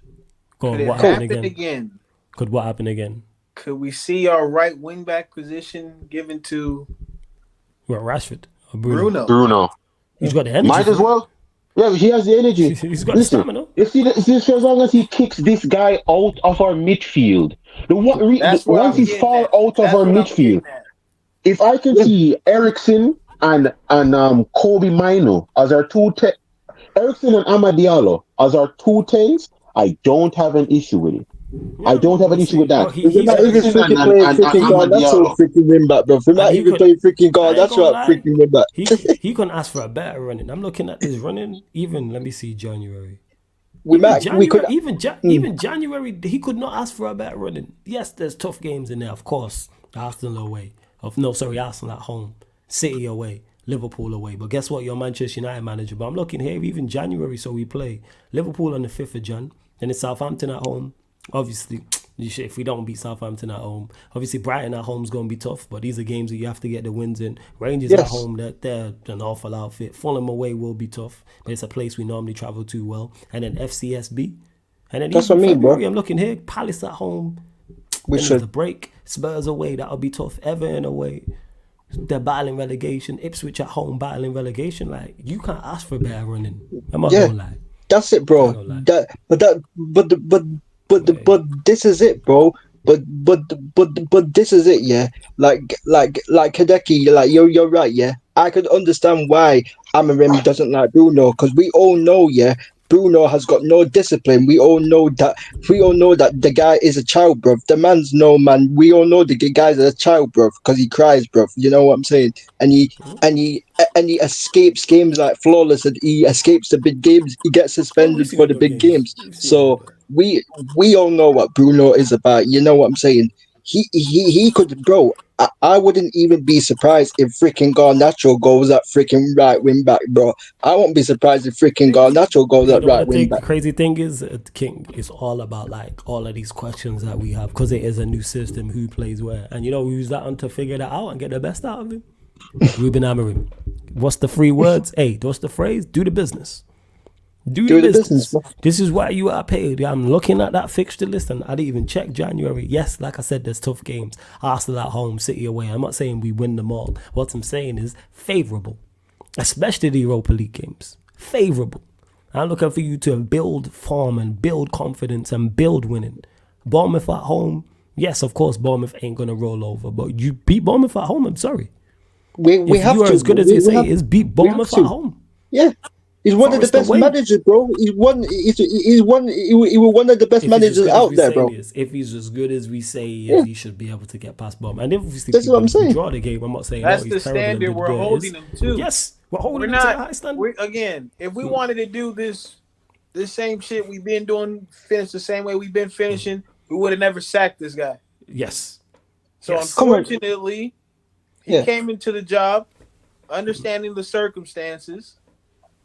Could it happen again? Could what happen again? Could we see our right wing back position given to Rashford or Bruno. He's got the energy. Might as well. Yeah, he has the energy. He's got the stamina. You see, as long as he kicks this guy out of our midfield, once he's far out of our midfield, if I can see Ericsson and Kobe Mino as our Ericsson and Amadiallo as our 2 10s, I don't have an issue with it. I don't have an issue with that. He's not even freaking playing freaking guard. That's all freaking win back, bro. We're not even playing freaking guard. That's what freaking win back. He couldn't ask for a better running. I'm looking at this running. Even let me see January. Even January, he could not ask for a better running. Yes, there's tough games in there, of course. Arsenal away. Arsenal at home. City away. Liverpool away. But guess what? You're Manchester United manager. But I'm looking here, even January, so we play Liverpool on the 5th of Jan. Then it's Southampton at home. Obviously, if we don't beat Southampton at home, obviously Brighton at home is going to be tough, but these are games that you have to get the wins in. Rangers at home, they're an awful outfit. Fulham away will be tough, but it's a place we normally travel to well. And then FCSB. And then that's what I mean, bro. I'm looking here, Palace at home. The break. Spurs away, that'll be tough. Everton away. They're battling relegation. Ipswich at home battling relegation. Like, you can't ask for better running. I'm not gonna lie. That's it, bro. But this is it, bro. But this is it, yeah. Like Hideki, like you're right, yeah. I could understand why Amorim doesn't like Bruno, because we all know, yeah, Bruno has got no discipline. We all know that the guy is a child, bruv. The man's no man. We all know the guy's a child, bruv, because he cries, bruv. You know what I'm saying? And he escapes games like flawless, and he escapes the big games. He gets suspended for the big games. So we all know what Bruno is about. You know what I'm saying? He could, bro. I wouldn't even be surprised if freaking Garnacho goes at freaking right wing back, bro. I won't be surprised if freaking Garnacho goes at right wing back. The crazy thing is, King, it's all about like all of these questions that we have, because it is a new system. Who plays where, and you know who's that on to figure that out and get the best out of him? Ruben Amorim. What's the 3 words? Hey, what's the phrase? Do the business. Do the business. This is why you are paid. I'm looking at that fixture list and I didn't even check January. Yes, like I said, there's tough games. Arsenal at home, City away. I'm not saying we win them all. What I'm saying is favourable, especially the Europa League games. Favourable. I'm looking for you to build form and build confidence and build winning. Bournemouth at home. Yes, of course, Bournemouth ain't going to roll over, but you beat Bournemouth at home. I'm sorry. We have to. As good as you say is beat Bournemouth at home. Yeah. He's one of the best managers, bro. He was one of the best managers out there, bro. If he's as good as we say he is, he should be able to get past Bournemouth. And obviously, that's what I'm saying. Draw the game. I'm not saying that's the standard we're holding him to. Yes, we're holding him to a high standard. Again, if we wanted to do this same shit we've been doing, finish the same way we've been finishing, we would have never sacked this guy. Yes. So unfortunately, he came into the job understanding the circumstances,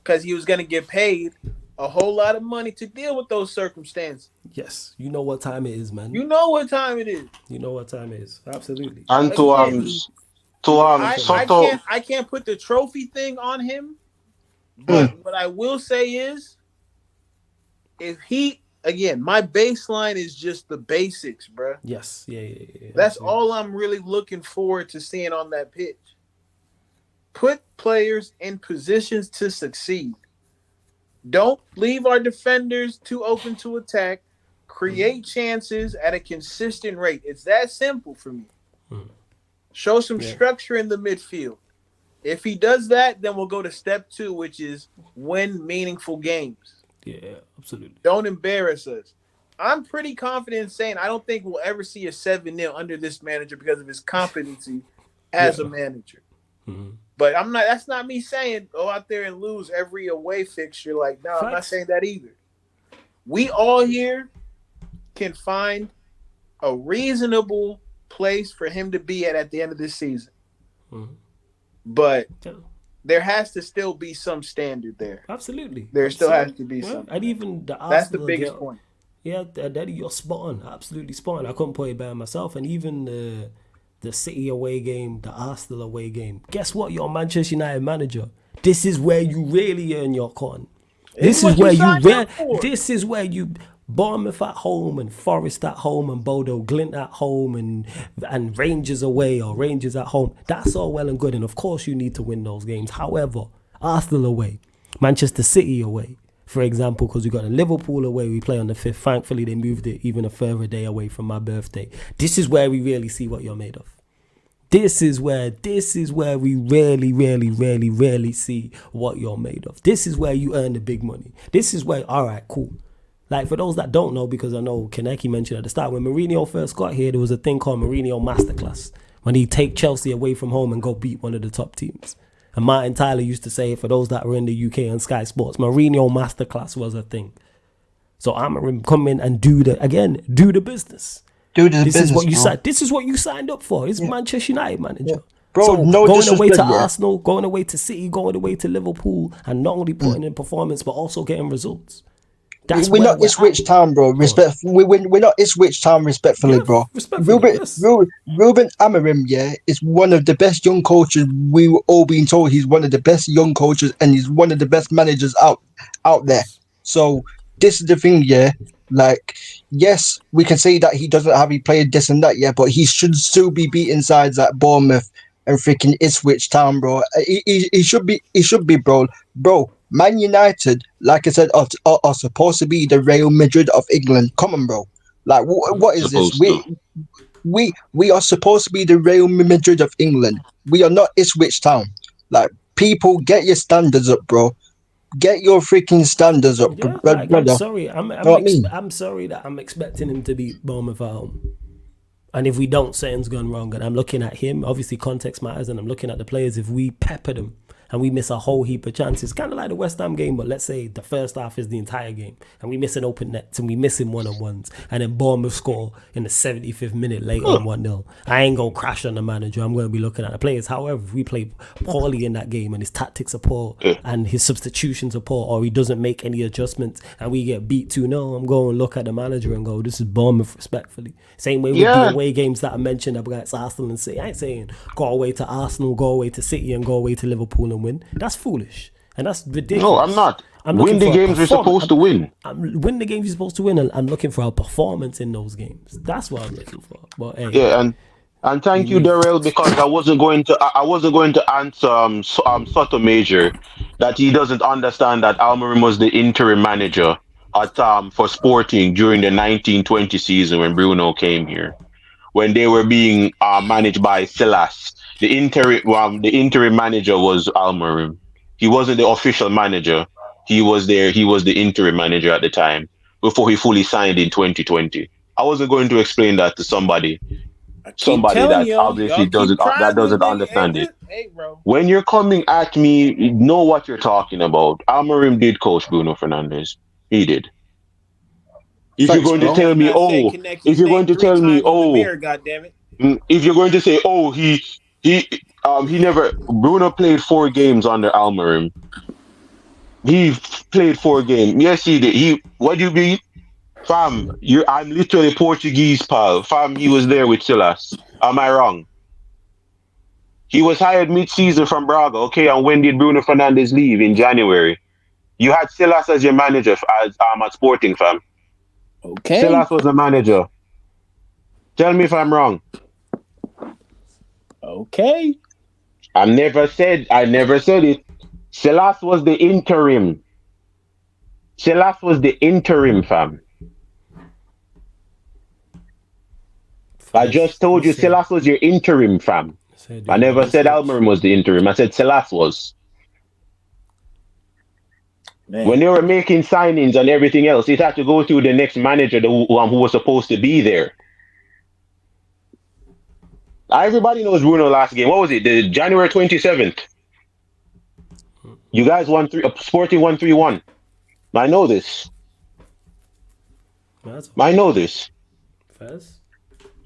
because he was going to get paid, a whole lot of money to deal with those circumstances. Yes, you know what time it is, man. You know what time it is. You know what time it is. Absolutely. And Again, Soto. I can't put the trophy thing on him, but what I will say is, if he again, my baseline is just the basics, bro. Yes, yeah. That's all I'm really looking forward to seeing on that pitch. Put players in positions to succeed. Don't leave our defenders too open to attack. Create chances at a consistent rate. It's that simple for me. Show some structure in the midfield. If he does that, then we'll go to step 2, which is win meaningful games. Yeah, absolutely. Don't embarrass us. I'm pretty confident in saying I don't think we'll ever see a 7-0 under this manager because of his competency as a manager. Mm-hmm. But I'm not. That's not me saying go out there and lose every away fixture. Like, no, I'm not saying that either. We all here can find a reasonable place for him to be at the end of this season. Mm-hmm. But there has to still be some standard there. Absolutely. There still has to be some. And even the Arsenal, that's the biggest point. Yeah, Daddy, you're spot on. Absolutely spot on. I couldn't put it better myself. And even the City away game, the Arsenal away game. Guess what? You're a Manchester United manager. This is where you really earn your con. This is where you Bournemouth at home and Forest at home and Bodo Glint at home and Rangers away or Rangers at home. That's all well and good. And of course you need to win those games. However, Arsenal away, Manchester City away, for example, because we got a Liverpool away, we play on the 5th. Thankfully, they moved it even a further day away from my birthday. This is where we really see what you're made of. This is where we really see what you're made of. This is where you earn the big money. This is where, all right, cool. Like, for those that don't know, because I know Kaneki mentioned at the start, when Mourinho first got here, there was a thing called Mourinho Masterclass, when he'd take Chelsea away from home and go beat one of the top teams. And Martin Tyler used to say, for those that were in the UK on Sky Sports, Mourinho Masterclass was a thing. So Amorim come in and do the business. This is what you signed up for. It's Manchester United manager. Yeah. Bro, so no going away to yeah. Arsenal, going away to City, going away to Liverpool, and not only putting in performance, but also getting results. We're not Ipswich Town, bro. We're not Ipswich Town, respectfully, bro. Ruben Amorim, is one of the best young coaches. We were all being told he's one of the best young coaches and he's one of the best managers out there. So this is the thing, like, yes, we can say that he played this and that, but he should still be beating sides at Bournemouth and freaking Ipswich Town, bro. He should be, bro. Man United, like I said, are supposed to be the Real Madrid of England. Come on, bro. Like, what is this? We are supposed to be the Real Madrid of England. We are not Ipswich Town. Like, people, get your standards up, bro. Get your freaking standards up, brother. I'm sorry. I'm sorry that I'm expecting him to beat Bournemouth at home. And if we don't, something's gone wrong. And I'm looking at him. Obviously, context matters. And I'm looking at the players. If we pepper them and we miss a whole heap of chances, kind of like the West Ham game, but let's say the first half is the entire game, and we miss an open net, and we miss him one-on-ones, and then Bournemouth score in the 75th minute late on 1-0. I ain't going to crash on the manager. I'm going to be looking at the players. However, if we play poorly in that game and his tactics are poor and his substitutions are poor, or he doesn't make any adjustments and we get beat 2-0, I'm going to look at the manager and go, this is Bournemouth, respectfully. Same way with the away games that I mentioned against Arsenal and City. I ain't saying go away to Arsenal, go away to City, and go away to Liverpool and win. That's foolish. And that's ridiculous. No, I'm not. Win the games we're supposed to win. Win the games you're supposed to win, and I'm looking for a performance in those games. That's what I'm looking for. But hey, and thank you, Darrell, because I wasn't going to answer Soto Major that he doesn't understand that Amorim was the interim manager at for Sporting during the 1920 season when Bruno came here, when they were being managed by Silas. The interim manager was Amorim. He wasn't the official manager. He was there. He was the interim manager at the time before he fully signed in 2020. I wasn't going to explain that to somebody that obviously doesn't understand it. Hey, bro. When you're coming at me, you know what you're talking about. Amorim did coach Bruno Fernandes. He did. If you're going to tell me, if you're going to tell me, if you're going to say, he never. Bruno played 4 games under Amorim. He played 4 games. Yes, he did. What do you mean? Fam, I'm literally Portuguese, pal. Fam, he was there with Silas. Am I wrong? He was hired mid-season from Braga. Okay, and when did Bruno Fernandes leave? In January. You had Silas as your manager at Sporting, fam. Okay. Silas was the manager. Tell me if I'm wrong. Okay. I never said it. Silas was the interim. Fam. I just told you Silas was your interim, fam. I never said Amorim was the interim. I said Silas was. Man. When they were making signings and everything else, it had to go through the next manager who was supposed to be there. Everybody knows Bruno last game. What was it? The January 27th. You guys won Sporting 1-3-1. I know this. I know this. Fez.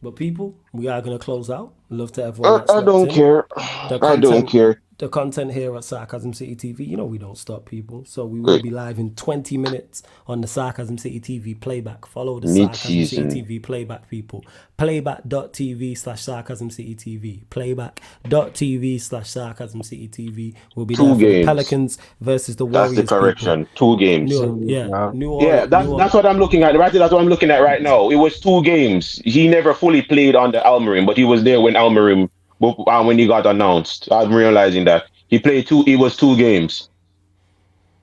But people, we are going to close out. Love to everyone. I don't care. I don't care. The content here at Sarcasm City TV, you know we don't stop, people. So we will be live in 20 minutes on the Sarcasm City TV playback. Follow the Sarcasm City TV playback, people. Playback.tv/Sarcasm City TV. Playback.tv/Sarcasm City TV. We'll be there for the Pelicans versus the Warriors. That's the correction. People. 2 games. That's what I'm looking at. Right, that's what I'm looking at right now. It was 2 games. He never fully played under Amorim, but he was there when Amorim. When he got announced, I'm realizing that he played 2. It was 2 games.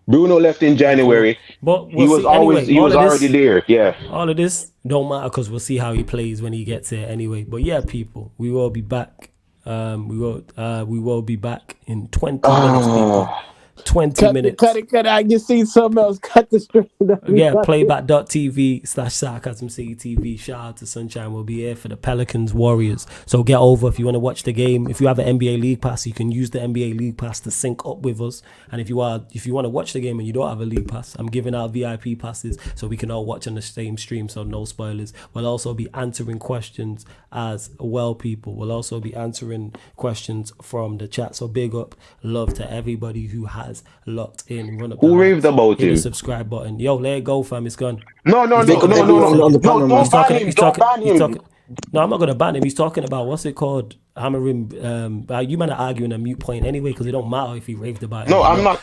Bruno left in January, but he was already there. Yeah. All of this don't matter because we'll see how he plays when he gets here anyway. But yeah, people, we will be back. We will be back in 20 minutes, people. 20 minutes. Cut it. I can see something else. Cut the string. Yeah, playback.tv/Sarcasm City TV. Shout out to Sunshine. We'll be here for the Pelicans Warriors. So get over if you want to watch the game. If you have an NBA League Pass, you can use the NBA League Pass to sync up with us. And if you want to watch the game and you don't have a League Pass, I'm giving out VIP passes so we can all watch on the same stream, so no spoilers. We'll also be answering questions as well, people. We'll also be answering questions from the chat. So big up, love to everybody who has locked in. Run up who raved about him? The subscribe button. Yo, let it go, fam. It's gone. No. Don't ban him. No, I'm not gonna ban him. He's talking about what's it called? Amorim. You man are arguing a mute point anyway because it don't matter if he raved about it. No, I'm not.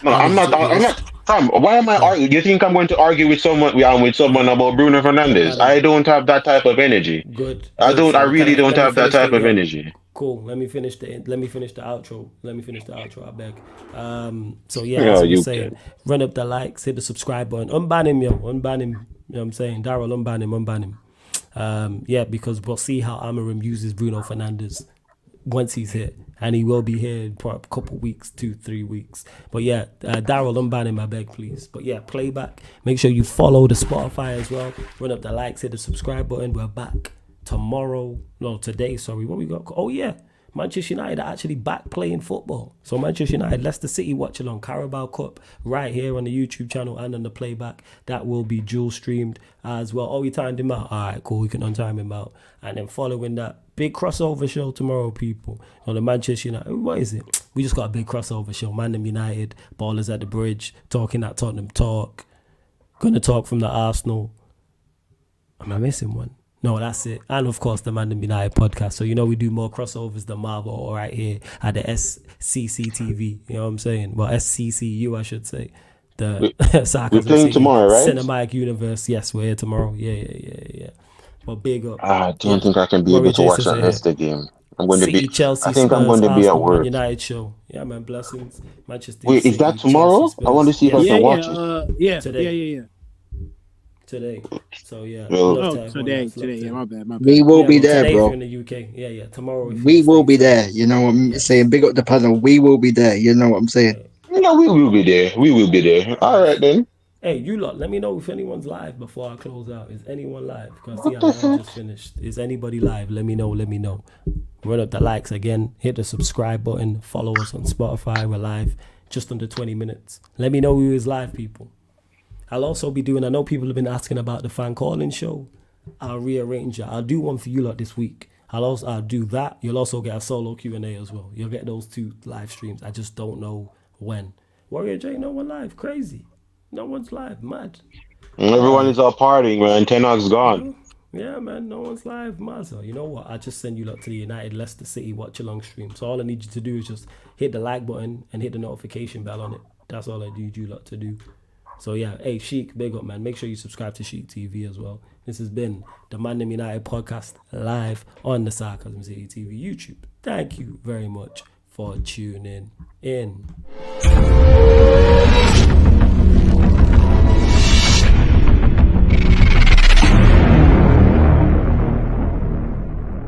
Fam, why am I arguing? You think I'm going to argue with someone about Bruno Fernandes? I don't have that type of energy. Good. I really don't have that type of energy. Cool. Let me finish the outro. I beg. So yeah, as I was saying, run up the likes, hit the subscribe button, unban him. You know what I'm saying? Daryl, unban him. Because we'll see how Amorim uses Bruno Fernandes once he's here, and he will be here for a couple weeks, 2-3 weeks. But yeah, Daryl, unban him, I beg, please. But yeah, playback. Make sure you follow the Spotify as well. Run up the likes, hit the subscribe button. We're back today. Sorry, what we got? Oh yeah, Manchester United are actually back playing football. So Manchester United, Leicester City watch along, Carabao Cup, right here on the YouTube channel and on the playback. That will be dual streamed as well. Oh, we timed him out. All right, cool. We can untime him out. And then following that, big crossover show tomorrow, people. On the Manchester United, what is it? We just got a big crossover show. ManDem United, Ballers at the Bridge, talking that Tottenham talk. Gonna talk from the Arsenal. Am I missing one? No, that's it. And of course, the ManDem United podcast. So, we do more crossovers than Marvel right here at the SCCTV. You know what I'm saying? Well, SCCU, I should say. The we're playing tomorrow, right? Cinematic Universe. Yes, we're here tomorrow. Yeah. Well, big up. I don't think I can be able to watch that Leicester game. I'm going to be. Chelsea, I think Spurs, I'm going to be at work. United show. Yeah, man. Blessings. Manchester. Wait, is that tomorrow? Chelsea, I want to see if I can watch it. Today. So yeah. Today. Yeah, my bad. We will be there, bro. In the UK. Yeah. Tomorrow. We will be there. You know what I'm saying? Big up the panel. We will be there. You know what I'm saying? No, we will be there. All right then. Hey, you lot, let me know if anyone's live before I close out. Is anyone live? Because I just finished. Is anybody live? Let me know. Run up the likes again. Hit the subscribe button. Follow us on Spotify. We're live just under 20 minutes. Let me know who is live, people. I'll also be doing, I know people have been asking about the fan calling show. I'll rearrange it. I'll do one for you lot this week. I'll do that. You'll also get a solo Q&A as well. You'll get those 2 live streams. I just don't know when. Warrior J, no one live. Crazy. No one's live. Mad. Everyone is out partying, man. Ten Hag's gone. Yeah, man, no one's live. Mazza, you know what? I just send you lot to the United Leicester City watch along stream. So all I need you to do is just hit the like button and hit the notification bell on it. That's all I need you lot to do. So yeah, hey Sheik, big up, man. Make sure you subscribe to Sheik TV as well. This has been the ManDem United podcast live on the Sarcasm City TV YouTube. Thank you very much for tuning in.